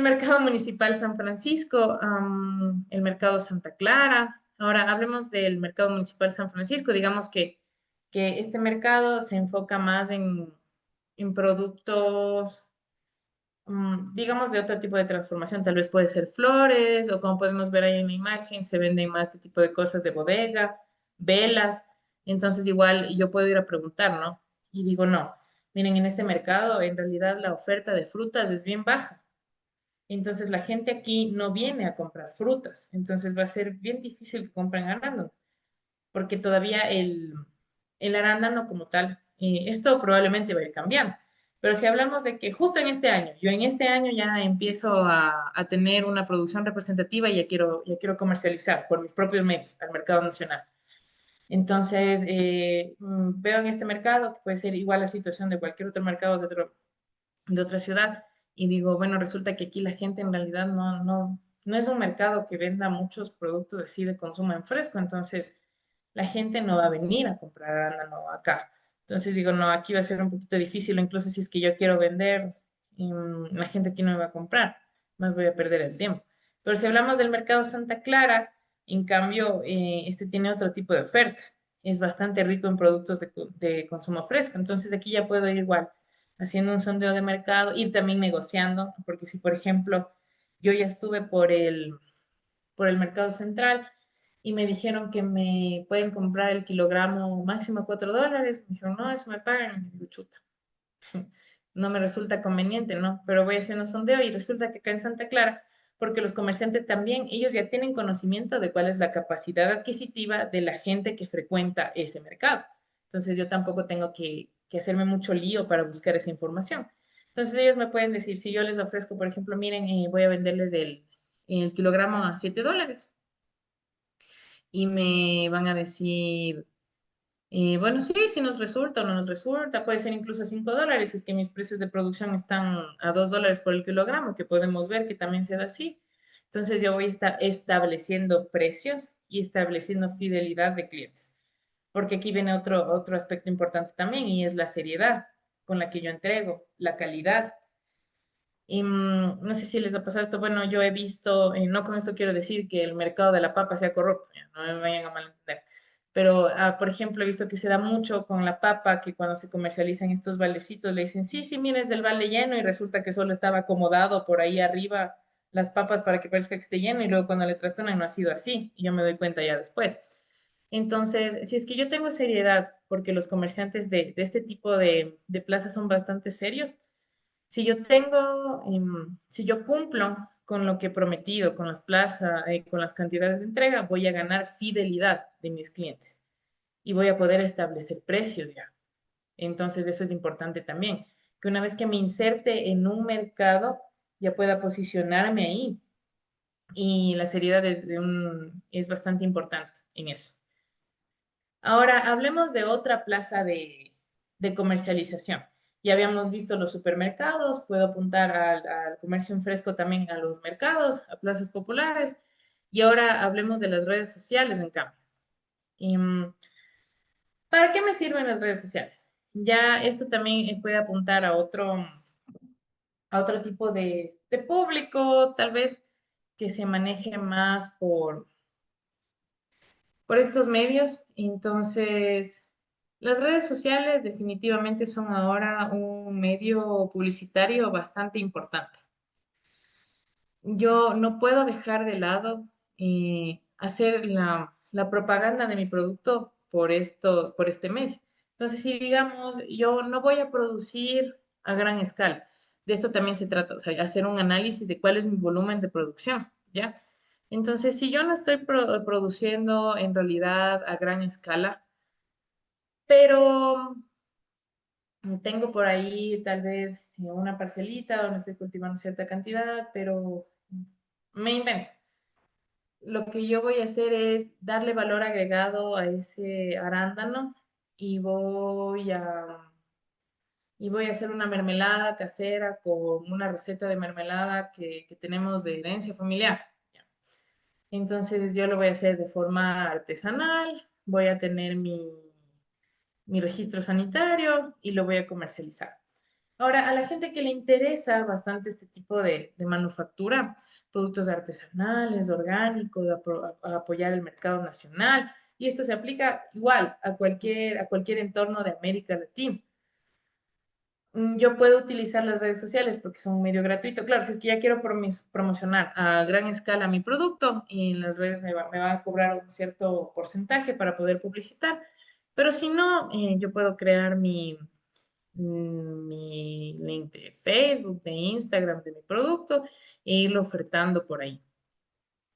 Mercado Municipal San Francisco, el Mercado Santa Clara. Ahora hablemos del Mercado Municipal San Francisco. Digamos que este mercado se enfoca más en productos, digamos, de otro tipo de transformación. Tal vez puede ser flores o como podemos ver ahí en la imagen, se venden más este tipo de cosas de bodega, velas. Entonces igual yo puedo ir a preguntar, ¿no? Y digo, no, miren, en este mercado en realidad la oferta de frutas es bien baja. Entonces la gente aquí no viene a comprar frutas, entonces va a ser bien difícil que compren arándano, porque todavía el arándano como tal, esto probablemente va a ir cambiando. Pero si hablamos de que justo en este año, yo en este año ya empiezo a tener una producción representativa y ya quiero comercializar por mis propios medios al mercado nacional. Entonces, veo en este mercado que puede ser igual la situación de cualquier otro mercado de otra ciudad y digo, bueno, resulta que aquí la gente en realidad no es un mercado que venda muchos productos así de consumo en fresco, entonces la gente no va a venir a comprar arándano acá. Entonces digo, no, aquí va a ser un poquito difícil, incluso si es que yo quiero vender, la gente aquí no me va a comprar, más voy a perder el tiempo. Pero si hablamos del mercado Santa Clara, en cambio, este tiene otro tipo de oferta. Es bastante rico en productos de consumo fresco. Entonces aquí ya puedo ir igual haciendo un sondeo de mercado, ir también negociando, porque si, por ejemplo, yo ya estuve por el mercado central y me dijeron que me pueden comprar el kilogramo máximo $4, me dijeron, no, eso me pagan, y digo, chuta, no me resulta conveniente, ¿no? Pero voy haciendo un sondeo y resulta que acá en Santa Clara porque los comerciantes también, ellos ya tienen conocimiento de cuál es la capacidad adquisitiva de la gente que frecuenta ese mercado. Entonces yo tampoco tengo que hacerme mucho lío para buscar esa información. Entonces ellos me pueden decir, si yo les ofrezco, por ejemplo, miren, voy a venderles el kilogramo a $7 y me van a decir, bueno, sí, si nos resulta o no nos resulta, puede ser incluso $5, si es que mis precios de producción están a $2 por el kilogramo, que podemos ver que también se da así. Entonces yo voy a estar estableciendo precios y estableciendo fidelidad de clientes, porque aquí viene otro aspecto importante también y es la seriedad con la que yo entrego, la calidad. Y no sé si les ha pasado esto. Bueno, yo he visto, no con esto quiero decir que el mercado de la papa sea corrupto, ya, no me vayan a malentender. Pero, por ejemplo, he visto que se da mucho con la papa, que cuando se comercializan estos baldecitos le dicen, sí, sí, mira, es del balde lleno y resulta que solo estaba acomodado por ahí arriba las papas para que parezca que esté lleno y luego cuando le trastonan no ha sido así y yo me doy cuenta ya después. Entonces, si es que yo tengo seriedad, porque los comerciantes de este tipo de plazas son bastante serios, si yo tengo, si yo cumplo con lo que he prometido, con las plazas, con las cantidades de entrega, voy a ganar fidelidad de mis clientes y voy a poder establecer precios ya. Entonces, eso es importante también, que una vez que me inserte en un mercado, ya pueda posicionarme ahí. Y la seriedad es bastante importante en eso. Ahora, hablemos de otra plaza de comercialización. Ya habíamos visto los supermercados, puedo apuntar al comercio en fresco también a los mercados, a plazas populares. Y ahora hablemos de las redes sociales, en cambio. ¿Para qué me sirven las redes sociales? Ya esto también puede apuntar a otro tipo de público, tal vez que se maneje más por estos medios. Entonces, las redes sociales definitivamente son ahora un medio publicitario bastante importante. Yo no puedo dejar de lado hacer la propaganda de mi producto por este medio. Entonces, si digamos, yo no voy a producir a gran escala, de esto también se trata, o sea, hacer un análisis de cuál es mi volumen de producción, ¿ya? Entonces, si yo no estoy produciendo en realidad a gran escala, pero tengo por ahí tal vez una parcelita donde estoy cultivando cierta cantidad, pero me invento. Lo que yo voy a hacer es darle valor agregado a ese arándano y voy a hacer una mermelada casera con una receta de mermelada que tenemos de herencia familiar. Entonces yo lo voy a hacer de forma artesanal, voy a tener mi registro sanitario y lo voy a comercializar. Ahora, a la gente que le interesa bastante este tipo de manufactura, productos artesanales, orgánicos, a apoyar el mercado nacional, y esto se aplica igual a cualquier entorno de América Latina. Yo puedo utilizar las redes sociales porque son un medio gratuito. Claro, si es que ya quiero promocionar a gran escala mi producto, y en las redes me van a cobrar un cierto porcentaje para poder publicitar, pero si no, yo puedo crear mi link de Facebook, de Instagram, de mi producto e irlo ofertando por ahí.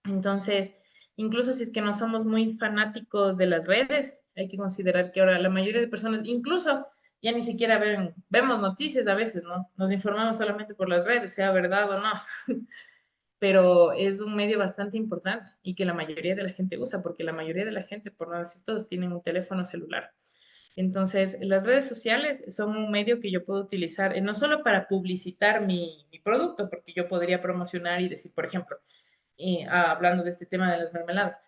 Entonces, incluso si es que no somos muy fanáticos de las redes, hay que considerar que ahora la mayoría de personas, incluso ya ni siquiera vemos noticias a veces, ¿no? Nos informamos solamente por las redes, sea verdad o no, pero es un medio bastante importante y que la mayoría de la gente usa, porque la mayoría de la gente, por no decir todos, tienen un teléfono celular. Entonces, las redes sociales son un medio que yo puedo utilizar no solo para publicitar mi producto, porque yo podría promocionar y decir, por ejemplo, hablando de este tema de las mermeladas,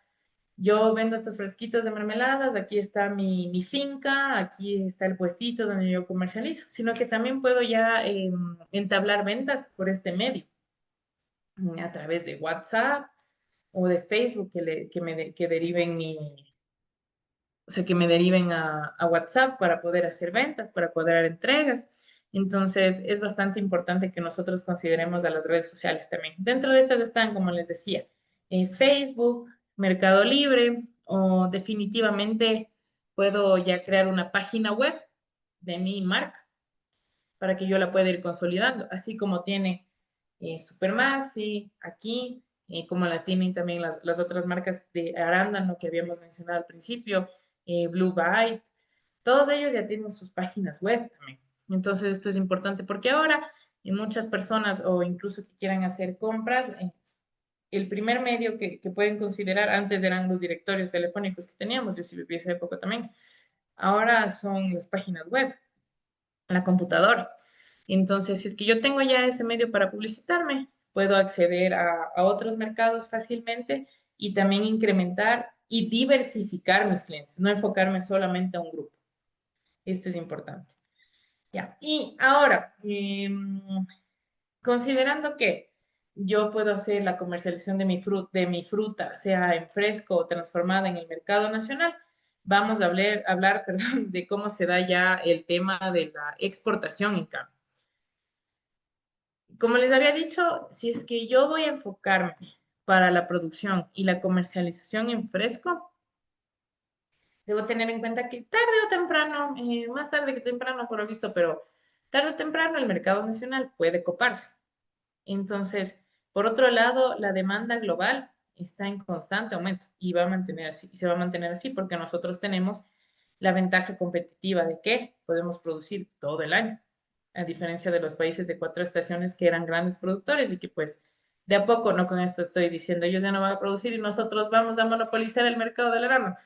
yo vendo estos fresquitos de mermeladas, aquí está mi finca, aquí está el puestito donde yo comercializo, sino que también puedo ya entablar ventas por este medio, a través de WhatsApp o de Facebook que deriven o sea, que me deriven a WhatsApp para poder hacer ventas, para poder entregas. Entonces, es bastante importante que nosotros consideremos a las redes sociales también. Dentro de estas están, como les decía, Facebook, Mercado Libre, o definitivamente puedo ya crear una página web de mi marca para que yo la pueda ir consolidando, así como tiene Supermaxi, aquí, como la tienen también las otras marcas de arándano que habíamos mencionado al principio, Blue Byte, todos ellos ya tienen sus páginas web también. Entonces, esto es importante porque ahora muchas personas o incluso que quieran hacer compras, el primer medio que pueden considerar, antes eran los directorios telefónicos que teníamos, yo sí viví esa época también, ahora son las páginas web, la computadora. Entonces, si es que yo tengo ya ese medio para publicitarme, puedo acceder a otros mercados fácilmente y también incrementar y diversificar mis clientes, no enfocarme solamente a un grupo. Esto es importante. Ya. Y ahora, considerando que yo puedo hacer la comercialización de mi fruta, sea en fresco o transformada en el mercado nacional, vamos a hablar, perdón, de cómo se da ya el tema de la exportación en cambio. Como les había dicho, si es que yo voy a enfocarme para la producción y la comercialización en fresco, debo tener en cuenta que tarde o temprano, más tarde que temprano por lo visto, pero tarde o temprano el mercado nacional puede coparse. Entonces, por otro lado, la demanda global está en constante aumento y va a mantener así, y se va a mantener así porque nosotros tenemos la ventaja competitiva de que podemos producir todo el año, a diferencia de los países de 4 estaciones que eran grandes productores y que pues de a poco, no con esto estoy diciendo, ellos ya no van a producir y nosotros vamos a monopolizar el mercado del grano.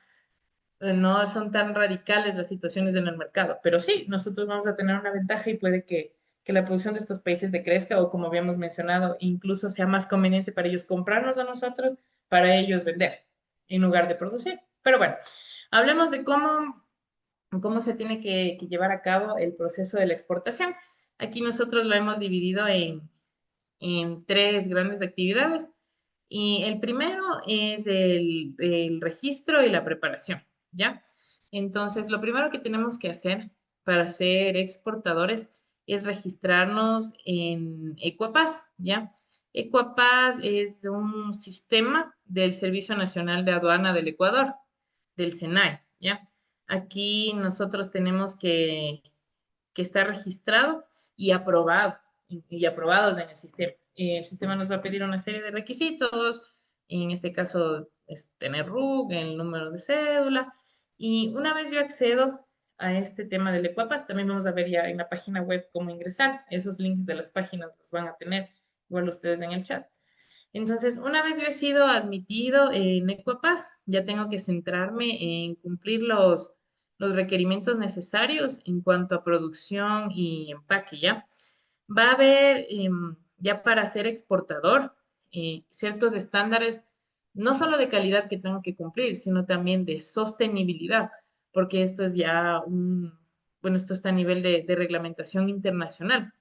No son tan radicales las situaciones en el mercado, pero sí, nosotros vamos a tener una ventaja y puede que la producción de estos países decrezca o, como habíamos mencionado, incluso sea más conveniente para ellos comprarnos a nosotros, para ellos vender, en lugar de producir. Pero bueno, hablemos de cómo se tiene que llevar a cabo el proceso de la exportación. Aquí nosotros lo hemos dividido en 3 grandes actividades. Y el primero es el registro y la preparación, ¿ya? Entonces, lo primero que tenemos que hacer para ser exportadores es registrarnos en Ecuapaz, ¿ya? Ecuapaz es un sistema del Servicio Nacional de Aduana del Ecuador, del SENAI, ¿ya? Aquí nosotros tenemos que está registrado y aprobado y aprobados en el sistema. El sistema nos va a pedir una serie de requisitos, en este caso es tener RUC, el número de cédula, y una vez yo accedo a este tema del Ecuapas, también vamos a ver ya en la página web cómo ingresar, esos links de las páginas los van a tener igual ustedes en el chat. Entonces, una vez yo he sido admitido en Ecuapas, ya tengo que centrarme en cumplir los requerimientos necesarios en cuanto a producción y empaque, ¿ya? Va a haber, ya para ser exportador, ciertos estándares, no solo de calidad que tengo que cumplir, sino también de sostenibilidad, porque esto es ya bueno, esto está a nivel de reglamentación internacional.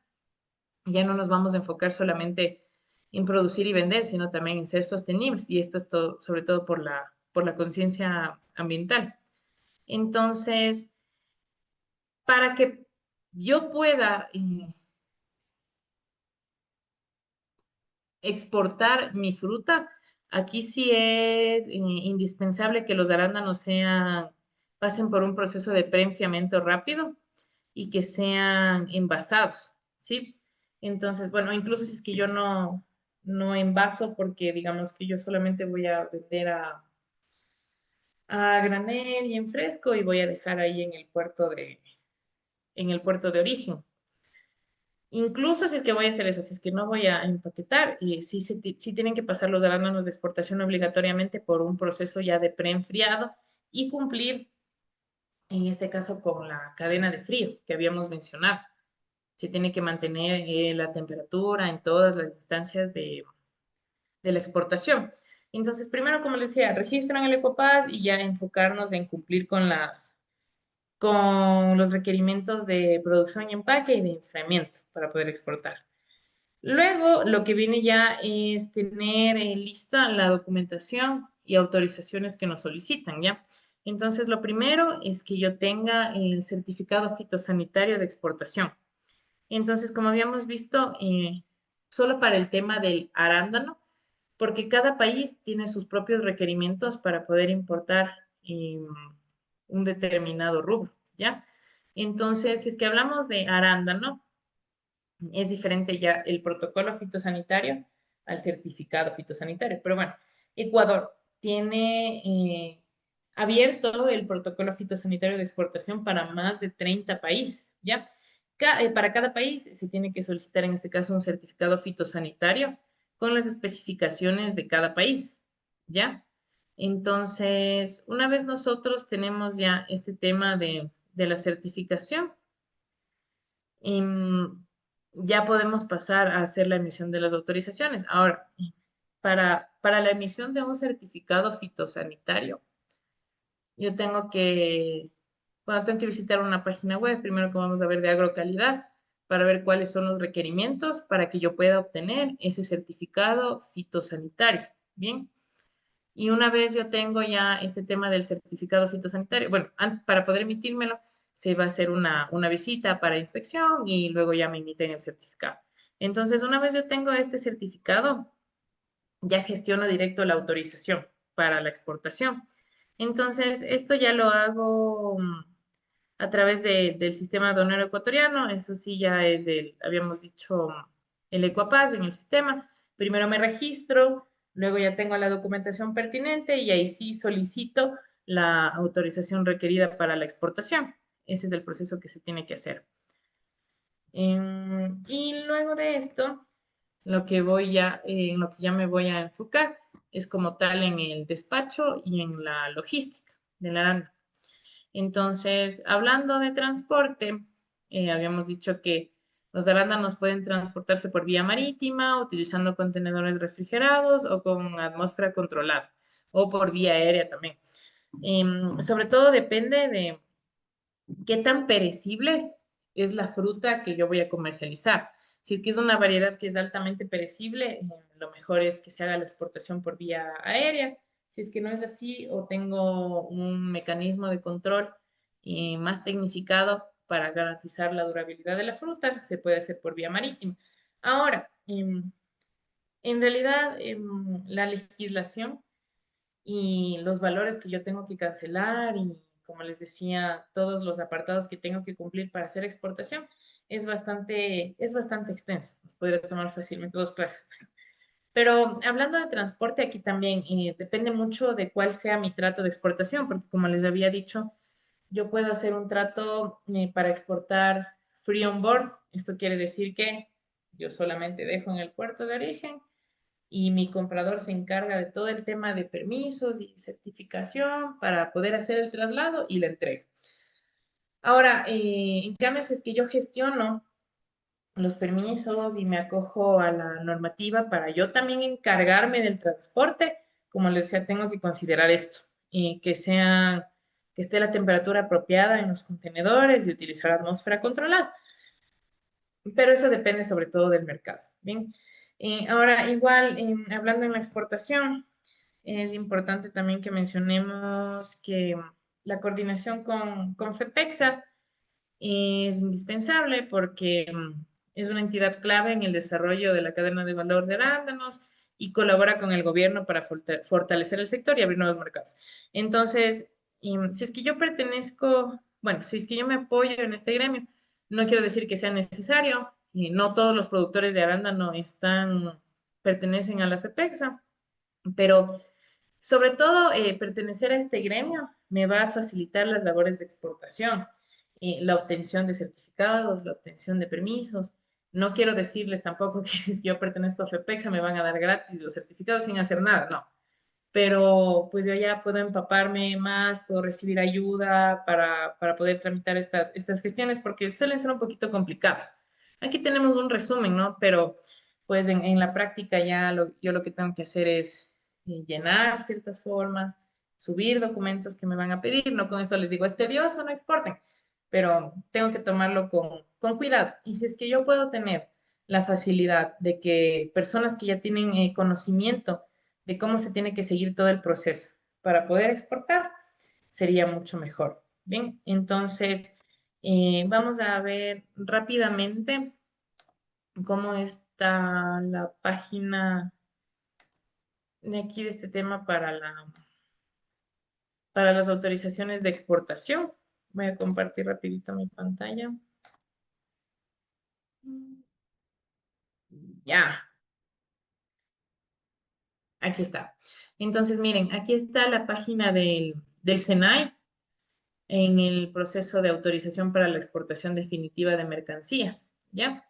Ya no nos vamos a enfocar solamente en producir y vender, sino también en ser sostenibles. Y esto es todo, sobre todo por la conciencia ambiental. Entonces, para que yo pueda exportar mi fruta, aquí sí es indispensable que los arándanos pasen por un proceso de preenfriamiento rápido y que sean envasados, ¿sí? Entonces, bueno, incluso si es que yo no envaso porque digamos que yo solamente voy a vender a granel y en fresco y voy a dejar ahí en el puerto de origen. Incluso si es que voy a hacer eso, si es que no voy a empaquetar, sí, sí tienen que pasar los arándanos de exportación obligatoriamente por un proceso ya de preenfriado y cumplir, en este caso, con la cadena de frío que habíamos mencionado. Se tiene que mantener la temperatura en todas las instancias de la exportación. Entonces, primero, como les decía, registro en el Ecopass y ya enfocarnos en cumplir con los requerimientos de producción y empaque y de enfriamiento para poder exportar. Luego, lo que viene ya es tener lista la documentación y autorizaciones que nos solicitan, ¿ya? Entonces, lo primero es que yo tenga el certificado fitosanitario de exportación. Entonces, como habíamos visto, solo para el tema del arándano, porque cada país tiene sus propios requerimientos para poder importar un determinado rubro, ¿ya? Entonces, si es que hablamos de arándano, Es diferente ya el protocolo fitosanitario al certificado fitosanitario. Pero bueno, Ecuador tiene abierto el protocolo fitosanitario de exportación para más de 30 países, ¿ya? Para cada país se tiene que solicitar en este caso un certificado fitosanitario con las especificaciones de cada país, ¿ya? Entonces, una vez nosotros tenemos ya este tema de la certificación, em, ya podemos pasar a hacer la emisión de las autorizaciones. Ahora, para la emisión de un certificado fitosanitario, yo tengo que visitar una página web, primero que vamos a ver de agrocalidad, para ver cuáles son los requerimientos para que yo pueda obtener ese certificado fitosanitario. Bien. Y una vez yo tengo ya este tema del certificado fitosanitario, bueno, para poder emitírmelo, se va a hacer una visita para inspección y luego ya me emiten el certificado. Entonces, una vez yo tengo este certificado, ya gestiono directo la autorización para la exportación. Entonces, esto ya lo hago a través del sistema aduanero ecuatoriano. Eso sí, ya es habíamos dicho, el Ecuapaz en el sistema. Primero me registro, luego ya tengo la documentación pertinente y ahí sí solicito la autorización requerida para la exportación. Ese es el proceso que se tiene que hacer. Y luego de esto, en lo que ya me voy a enfocar es como tal en el despacho y en la logística de la aranda. Entonces, hablando de transporte, habíamos dicho que los arándanos pueden transportarse por vía marítima, utilizando contenedores refrigerados o con atmósfera controlada, o por vía aérea también. Sobre todo depende de qué tan perecible es la fruta que yo voy a comercializar. Si es que es una variedad que es altamente perecible, lo mejor es que se haga la exportación por vía aérea. Si es que no es así o tengo un mecanismo de control más tecnificado para garantizar la durabilidad de la fruta, se puede hacer por vía marítima. Ahora, en realidad, la legislación y los valores que yo tengo que cancelar y, como les decía, todos los apartados que tengo que cumplir para hacer exportación es bastante extenso. Nos podría tomar fácilmente 2 clases. Pero hablando de transporte, aquí también depende mucho de cuál sea mi trato de exportación, porque como les había dicho, yo puedo hacer un trato para exportar free on board. Esto quiere decir que yo solamente dejo en el puerto de origen y mi comprador se encarga de todo el tema de permisos y certificación para poder hacer el traslado y la entrega. Ahora, en cambio, si es que yo gestiono los permisos y me acojo a la normativa para yo también encargarme del transporte, como les decía, tengo que considerar esto, que esté la temperatura apropiada en los contenedores y utilizar atmósfera controlada. Pero eso depende sobre todo del mercado. Bien, ahora igual, hablando en la exportación, es importante también que mencionemos que la coordinación con FEPEXA es indispensable porque es una entidad clave en el desarrollo de la cadena de valor de arándanos y colabora con el gobierno para fortalecer el sector y abrir nuevos mercados. Entonces, si es que yo pertenezco, bueno, si es que yo me apoyo en este gremio, no quiero decir que sea necesario, no todos los productores de arándano pertenecen a la FEPEXA, pero sobre todo, pertenecer a este gremio me va a facilitar las labores de exportación, la obtención de certificados, la obtención de permisos. No quiero decirles tampoco que si yo pertenezco a FEPEXA me van a dar gratis los certificados sin hacer nada, no. Pero pues yo ya puedo empaparme más, puedo recibir ayuda para poder tramitar estas gestiones porque suelen ser un poquito complicadas. Aquí tenemos un resumen, ¿no? Pero pues en la práctica ya yo lo que tengo que hacer es llenar ciertas formas, subir documentos que me van a pedir. No con esto les digo, es tedioso, no exporten, pero tengo que tomarlo con cuidado. Y si es que yo puedo tener la facilidad de que personas que ya tienen conocimiento de cómo se tiene que seguir todo el proceso para poder exportar, sería mucho mejor. Bien, entonces vamos a ver rápidamente cómo está la página de aquí de este tema para las autorizaciones de exportación. Voy a compartir rapidito mi pantalla. Ya, aquí está. Entonces, miren, aquí está la página del SENAI en el proceso de autorización para la exportación definitiva de mercancías, ¿ya?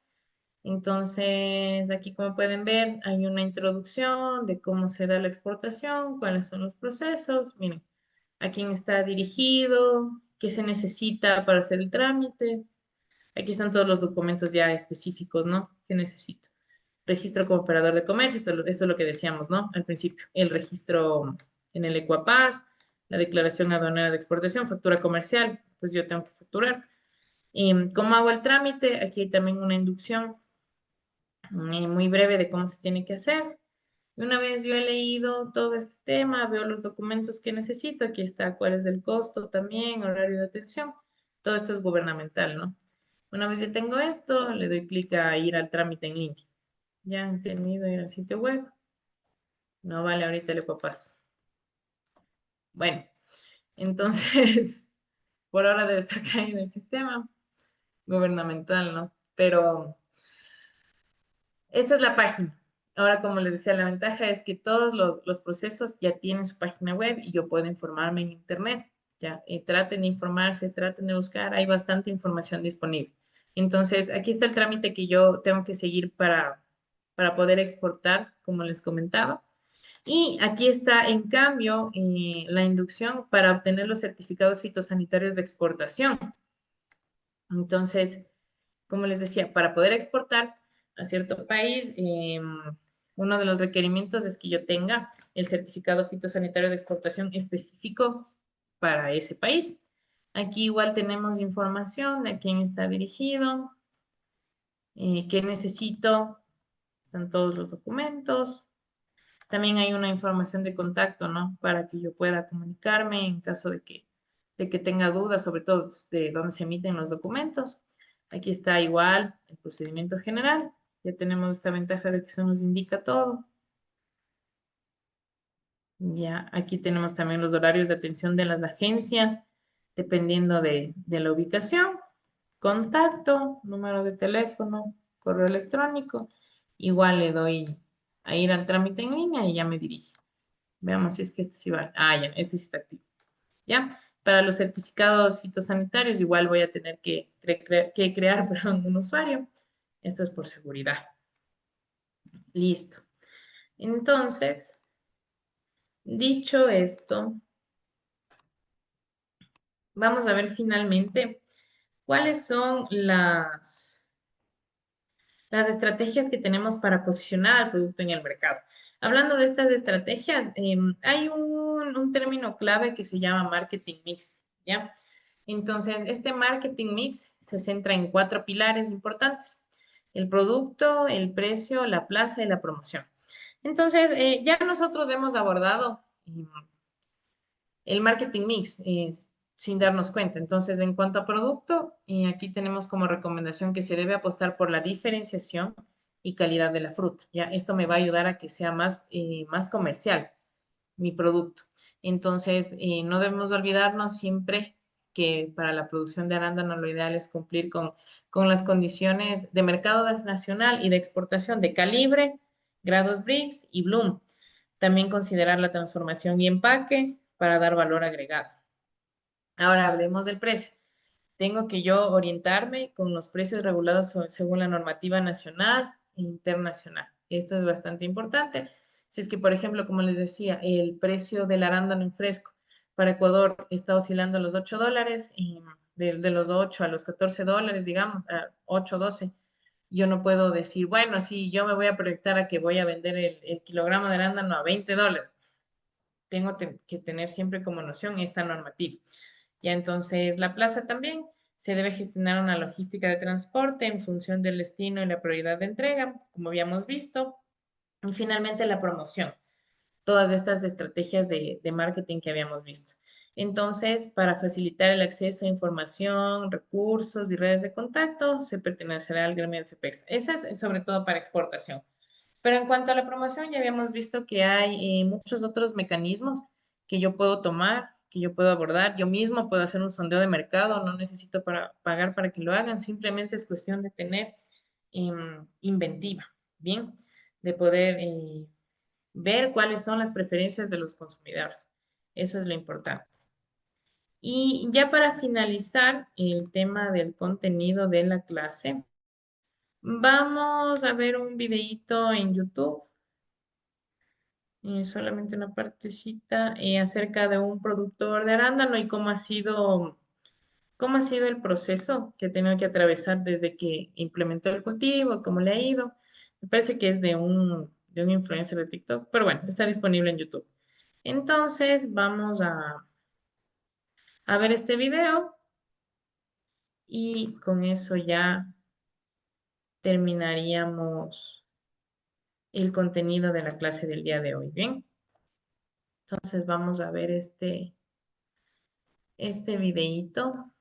Entonces, aquí como pueden ver, hay una introducción de cómo se da la exportación, cuáles son los procesos, miren, a quién está dirigido, qué se necesita para hacer el trámite. Aquí están todos los documentos ya específicos, ¿no? ¿Qué necesito? Registro como operador de comercio, esto es lo que decíamos, ¿no? Al principio, el registro en el Ecuapaz, la declaración aduanera de exportación, factura comercial, pues yo tengo que facturar. ¿Cómo hago el trámite? Aquí hay también una inducción muy breve de cómo se tiene que hacer. Y una vez yo he leído todo este tema, veo los documentos que necesito, aquí está cuál es el costo también, horario de atención, todo esto es gubernamental, ¿no? Una vez ya tengo esto, le doy clic a ir al trámite en línea. Ya he entendido ir al sitio web. No vale, ahorita le paso. Bueno, entonces, por ahora debe estar caído el sistema gubernamental, ¿no? Pero esta es la página. Ahora, como les decía, la ventaja es que todos los procesos ya tienen su página web y yo puedo informarme en internet. Ya, traten de informarse, traten de buscar, hay bastante información disponible. Entonces, aquí está el trámite que yo tengo que seguir para poder exportar, como les comentaba. Y aquí está, en cambio, la inducción para obtener los certificados fitosanitarios de exportación. Entonces, como les decía, para poder exportar a cierto país, uno de los requerimientos es que yo tenga el certificado fitosanitario de exportación específico para ese país. Aquí igual tenemos información de a quién está dirigido, qué necesito, están todos los documentos. También hay una información de contacto, ¿no? Para que yo pueda comunicarme en caso de que tenga dudas, sobre todo de dónde se emiten los documentos. Aquí está igual el procedimiento general. Ya tenemos esta ventaja de que se nos indica todo. Ya, aquí tenemos también los horarios de atención de las agencias, dependiendo de la ubicación. Contacto, número de teléfono, correo electrónico. Igual le doy a ir al trámite en línea y ya me dirige. Veamos si es que este sí va. Ah, ya, este sí está activo. ¿Ya? Para los certificados fitosanitarios, igual voy a tener que crear, perdón, un usuario. Esto es por seguridad. Listo. Entonces, dicho esto, vamos a ver finalmente cuáles son las estrategias que tenemos para posicionar al producto en el mercado. Hablando de estas estrategias, hay un término clave que se llama marketing mix, ¿ya? Entonces, este marketing mix se centra en cuatro pilares importantes: el producto, el precio, la plaza y la promoción. Entonces, ya nosotros hemos abordado el marketing mix sin darnos cuenta. Entonces, en cuanto a producto, aquí tenemos como recomendación que se debe apostar por la diferenciación y calidad de la fruta. Ya, esto me va a ayudar a que sea más comercial mi producto. Entonces, no debemos olvidarnos siempre que para la producción de arándano lo ideal es cumplir con las condiciones de mercado nacional y de exportación de calibre, grados Brix y Bloom. También considerar la transformación y empaque para dar valor agregado. Ahora hablemos del precio. Tengo que yo orientarme con los precios regulados según la normativa nacional e internacional. Esto es bastante importante. Si es que, por ejemplo, como les decía, el precio del arándano en fresco para Ecuador está oscilando a los $8, y de los 8 a los $14, digamos, a 8, 12. Yo no puedo decir, bueno, sí, yo me voy a proyectar a que voy a vender el kilogramo de arándano a $20. Tengo que tener siempre como noción esta normativa. Ya entonces, la plaza también se debe gestionar una logística de transporte en función del destino y la prioridad de entrega, como habíamos visto. Y finalmente, la promoción, todas estas estrategias de marketing que habíamos visto. Entonces, para facilitar el acceso a información, recursos y redes de contacto, se pertenecerá al gremio de FPEX. Esa es sobre todo para exportación. Pero en cuanto a la promoción, ya habíamos visto que hay muchos otros mecanismos que yo puedo tomar, que yo puedo abordar. Yo mismo puedo hacer un sondeo de mercado, no necesito pagar para que lo hagan, simplemente es cuestión de tener inventiva. bien, de poder ver cuáles son las preferencias de los consumidores. Eso es lo importante. Y ya para finalizar el tema del contenido de la clase, vamos a ver un videíto en YouTube, solamente una partecita, acerca de un productor de arándano y cómo ha sido el proceso que ha tenido que atravesar desde que implementó el cultivo, cómo le ha ido. Me parece que es de un influencer de TikTok, pero bueno, está disponible en YouTube. Entonces, vamos a ver este video y con eso ya terminaríamos el contenido de la clase del día de hoy. Bien, entonces vamos a ver este videíto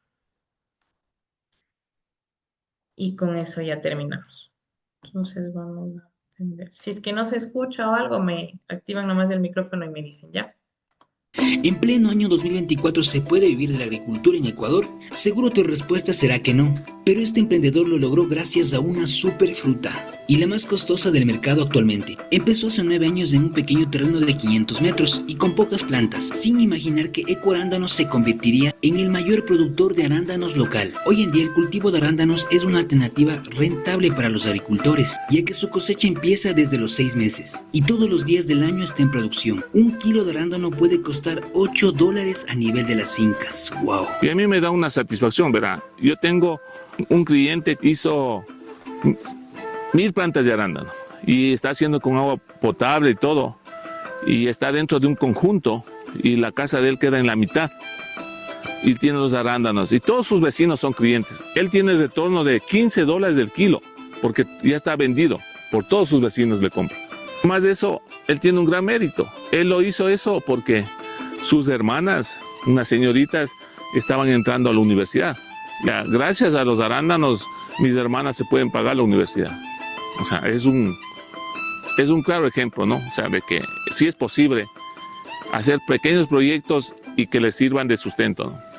y con eso ya terminamos. Entonces vamos a atender. Si es que no se escucha o algo, me activan nomás el micrófono y me dicen ya. ¿En pleno año 2024 se puede vivir de la agricultura en Ecuador? Seguro tu respuesta será que no, pero este emprendedor lo logró gracias a una superfruta y la más costosa del mercado actualmente. Empezó hace 9 años en un pequeño terreno de 500 metros y con pocas plantas, sin imaginar que Ecoarándanos se convertiría en el mayor productor de arándanos local. Hoy en día el cultivo de arándanos es una alternativa rentable para los agricultores, ya que su cosecha empieza desde los 6 meses y todos los días del año está en producción. Un kilo de arándano puede costar $8 a nivel de las fincas. ¡Wow! Y a mí me da una satisfacción, ¿verdad? Yo tengo un cliente que hizo 1000 plantas de arándano y está haciendo con agua potable y todo, y está dentro de un conjunto y la casa de él queda en la mitad y tiene los arándanos y todos sus vecinos son clientes. Él tiene el retorno de $15 del kilo porque ya está vendido, por todos sus vecinos le compran. Más de eso, él tiene un gran mérito. Él lo hizo eso porque sus hermanas, unas señoritas, estaban entrando a la universidad. Ya, gracias a los arándanos, mis hermanas se pueden pagar la universidad. O sea, es un claro ejemplo, ¿no? O sea, de que sí es posible hacer pequeños proyectos y que les sirvan de sustento, ¿no?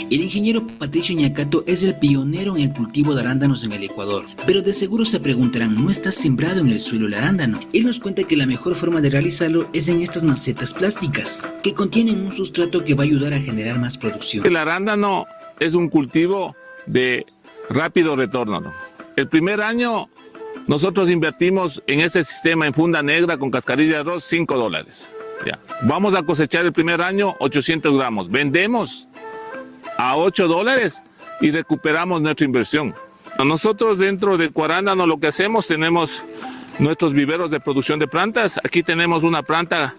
El ingeniero Patricio Ñacato es el pionero en el cultivo de arándanos en el Ecuador, pero de seguro se preguntarán, ¿no está sembrado en el suelo el arándano? Él nos cuenta que la mejor forma de realizarlo es en estas macetas plásticas, que contienen un sustrato que va a ayudar a generar más producción. El arándano es un cultivo de rápido retorno, ¿no? El primer año nosotros invertimos en este sistema en funda negra con cascarilla de arroz $5. Ya. Vamos a cosechar el primer año 800 gramos. Vendemos a $8 y recuperamos nuestra inversión. Nosotros dentro de Ecoarándano lo que hacemos, tenemos nuestros viveros de producción de plantas. Aquí tenemos una planta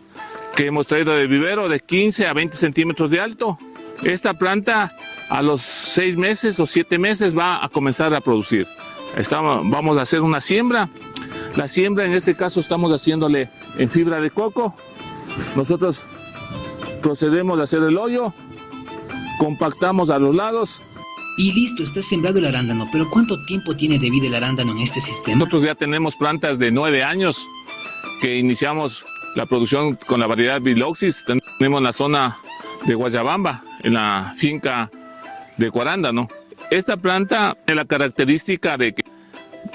que hemos traído de vivero de 15 a 20 centímetros de alto. Esta planta a los 6 meses o 7 meses va a comenzar a producir. Vamos a hacer una siembra. La siembra en este caso estamos haciéndole en fibra de coco. Nosotros procedemos a hacer el hoyo, compactamos a los lados. Y listo, está sembrado el arándano. ¿Pero cuánto tiempo tiene de vida el arándano en este sistema? Nosotros ya tenemos plantas de 9 años que iniciamos la producción con la variedad Biloxis. Tenemos en la zona de Guayabamba, en la finca de Ecoarándano. Esta planta tiene la característica de que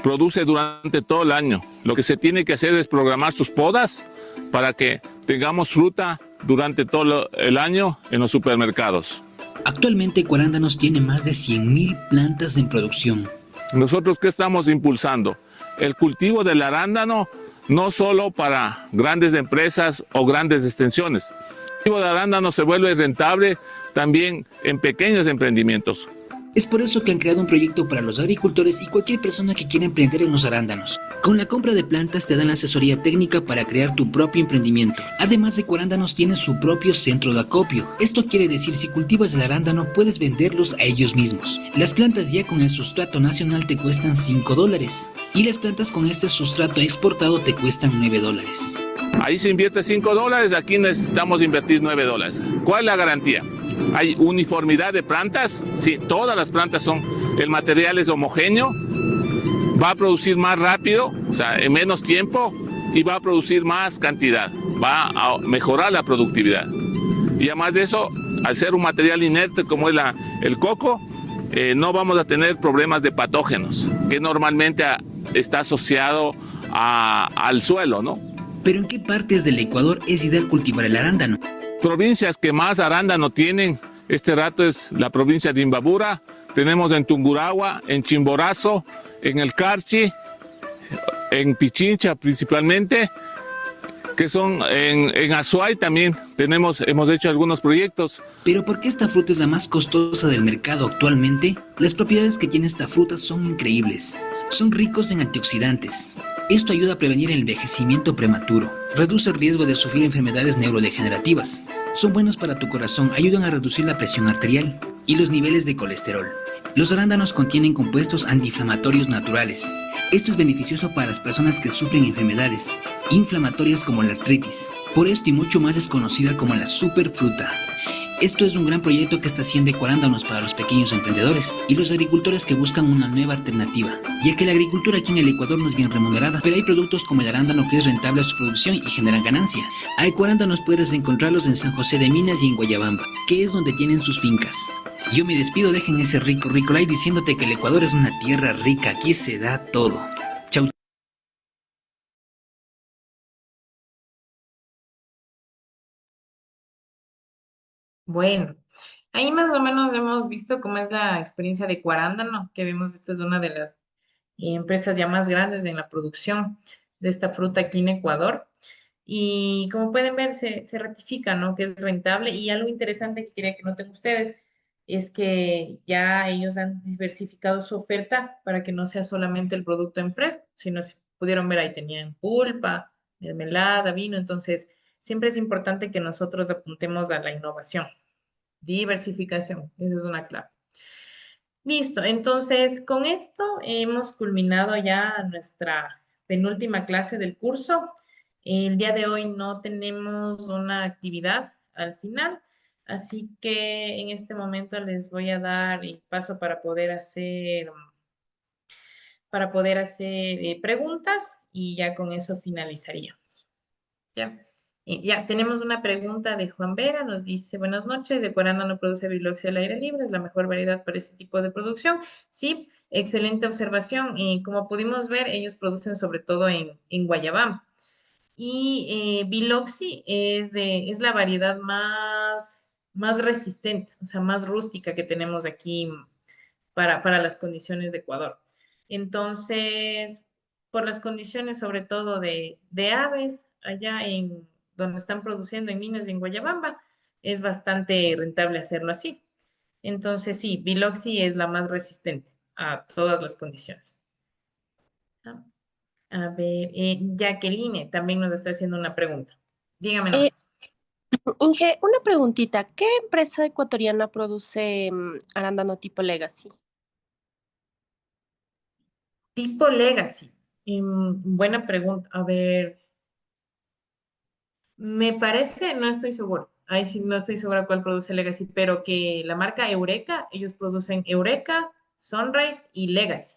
produce durante todo el año. Lo que se tiene que hacer es programar sus podas para que tengamos fruta durante todo el año en los supermercados. Actualmente Ecoarándanos tiene más de 100.000 plantas en producción. ¿Nosotros qué estamos impulsando? El cultivo del arándano no solo para grandes empresas o grandes extensiones. El cultivo de arándano se vuelve rentable también en pequeños emprendimientos. Es por eso que han creado un proyecto para los agricultores y cualquier persona que quiera emprender en los arándanos. Con la compra de plantas te dan la asesoría técnica para crear tu propio emprendimiento. Además de Ecoarándanos tienen su propio centro de acopio. Esto quiere decir, si cultivas el arándano puedes venderlos a ellos mismos. Las plantas ya con el sustrato nacional te cuestan $5 y las plantas con este sustrato exportado te cuestan $9. Ahí se invierte $5, aquí necesitamos invertir $9. ¿Cuál es la garantía? Hay uniformidad de plantas, sí, todas las plantas el material es homogéneo, va a producir más rápido, o sea, en menos tiempo, y va a producir más cantidad, va a mejorar la productividad. Y además de eso, al ser un material inerte como es el coco, no vamos a tener problemas de patógenos, que normalmente está asociado al suelo, ¿no? Pero ¿en qué partes del Ecuador es ideal cultivar el arándano? Provincias que más arándano tienen este rato es la provincia de Imbabura, tenemos en Tungurahua, en Chimborazo, en el Carchi, en Pichincha principalmente, que son en Azuay también hemos hecho algunos proyectos. ¿Pero por qué esta fruta es la más costosa del mercado actualmente? Las propiedades que tiene esta fruta son increíbles. Son ricos en antioxidantes. Esto ayuda a prevenir el envejecimiento prematuro, reduce el riesgo de sufrir enfermedades neurodegenerativas. Son buenos para tu corazón, ayudan a reducir la presión arterial y los niveles de colesterol. Los arándanos contienen compuestos antiinflamatorios naturales. Esto es beneficioso para las personas que sufren enfermedades inflamatorias como la artritis. Por esto y mucho más es conocida como la superfruta. Esto es un gran proyecto que está haciendo Ecoarándanos para los pequeños emprendedores y los agricultores que buscan una nueva alternativa, ya que la agricultura aquí en el Ecuador no es bien remunerada, pero hay productos como el arándano que es rentable a su producción y generan ganancia. A Ecoarándanos puedes encontrarlos en San José de Minas y en Guayabamba, que es donde tienen sus fincas. Yo me despido, dejen ese rico like diciéndote que el Ecuador es una tierra rica, aquí se da todo. Chau. Bueno, ahí más o menos hemos visto cómo es la experiencia de Cuarándano, que hemos visto es una de las empresas ya más grandes en la producción de esta fruta aquí en Ecuador. Y como pueden ver, se ratifica, ¿no? Que es rentable. Y algo interesante que quería que noten ustedes es que ya ellos han diversificado su oferta para que no sea solamente el producto en fresco, sino si pudieron ver ahí tenían pulpa, mermelada, vino. Entonces, siempre es importante que nosotros apuntemos a la innovación. Diversificación, esa es una clave. Listo, entonces con esto hemos culminado ya nuestra penúltima clase del curso. El día de hoy no tenemos una actividad al final, así que en este momento les voy a dar el paso para poder hacer preguntas y ya con eso finalizaría. Ya. Ya, tenemos una pregunta de Juan Vera, nos dice, buenas noches, de Ecuarana no produce biloxia al aire libre, es la mejor variedad para ese tipo de producción. Sí, excelente observación. Como pudimos ver, ellos producen sobre todo en Guayabamba. Y Biloxi es la variedad más resistente, o sea, más rústica que tenemos aquí para las condiciones de Ecuador. Entonces, por las condiciones sobre todo de aves, allá en donde están produciendo en minas en Guayabamba, es bastante rentable hacerlo así. Entonces, sí, Biloxi es la más resistente a todas las condiciones. Ah, a ver, Jacqueline también nos está haciendo una pregunta. Dígame Eh, nomás. Inge, una preguntita. ¿Qué empresa ecuatoriana produce arándano tipo Legacy? Tipo Legacy. Buena pregunta. A ver, me parece, no estoy seguro. Ahí sí no estoy segura cuál produce Legacy, pero que la marca Eureka, ellos producen Eureka, Sunrise y Legacy.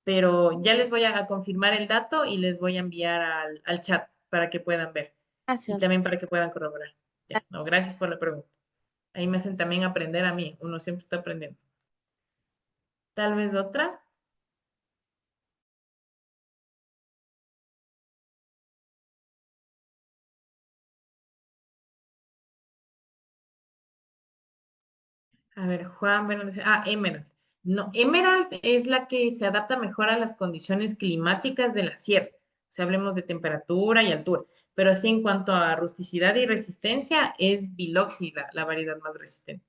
Pero ya les voy a confirmar el dato y les voy a enviar al chat para que puedan ver y Gracias. también para que puedan corroborar. Ya, no, gracias por la pregunta. Ahí me hacen también aprender a mí. Uno siempre está aprendiendo. Tal vez otra. A ver, Juan, bueno, dice, Emerald. No, Emerald es la que se adapta mejor a las condiciones climáticas de la sierra. O sea, hablemos de temperatura y altura. Pero así en cuanto a rusticidad y resistencia, es Biloxi la variedad más resistente.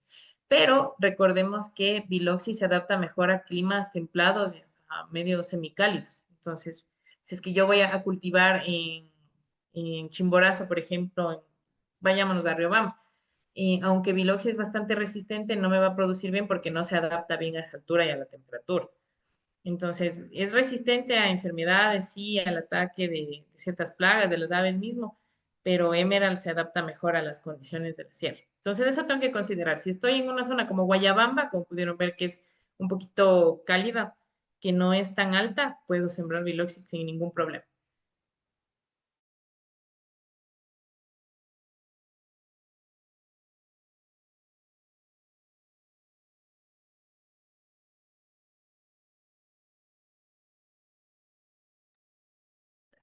Pero recordemos que Biloxi se adapta mejor a climas templados y hasta medio semicálidos. Entonces, si es que yo voy a cultivar en Chimborazo, por ejemplo, vayámonos a Riobamba, aunque Biloxi es bastante resistente, no me va a producir bien porque no se adapta bien a esa altura y a la temperatura. Entonces, es resistente a enfermedades, sí, al ataque de ciertas plagas, de las aves mismo, pero Emerald se adapta mejor a las condiciones de la sierra. Entonces, eso tengo que considerar. Si estoy en una zona como Guayabamba, como pudieron ver que es un poquito cálida, que no es tan alta, puedo sembrar Biloxi sin ningún problema.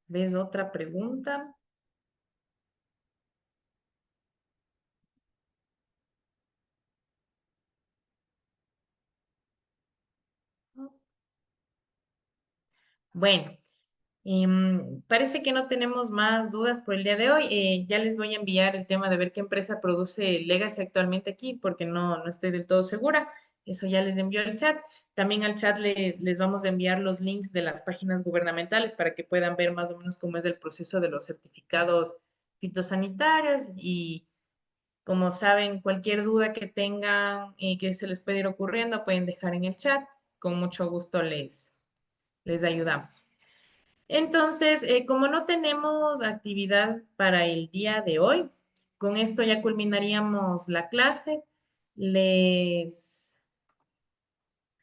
¿Ves otra pregunta? Bueno, parece que no tenemos más dudas por el día de hoy. Ya les voy a enviar el tema de ver qué empresa produce Legacy actualmente aquí, porque no estoy del todo segura. Eso ya les envió el chat. También al chat les vamos a enviar los links de las páginas gubernamentales para que puedan ver más o menos cómo es el proceso de los certificados fitosanitarios. Y como saben, cualquier duda que tengan que se les puede ir ocurriendo, pueden dejar en el chat. Con mucho gusto les ayudamos. Entonces, como no tenemos actividad para el día de hoy, con esto ya culminaríamos la clase. Les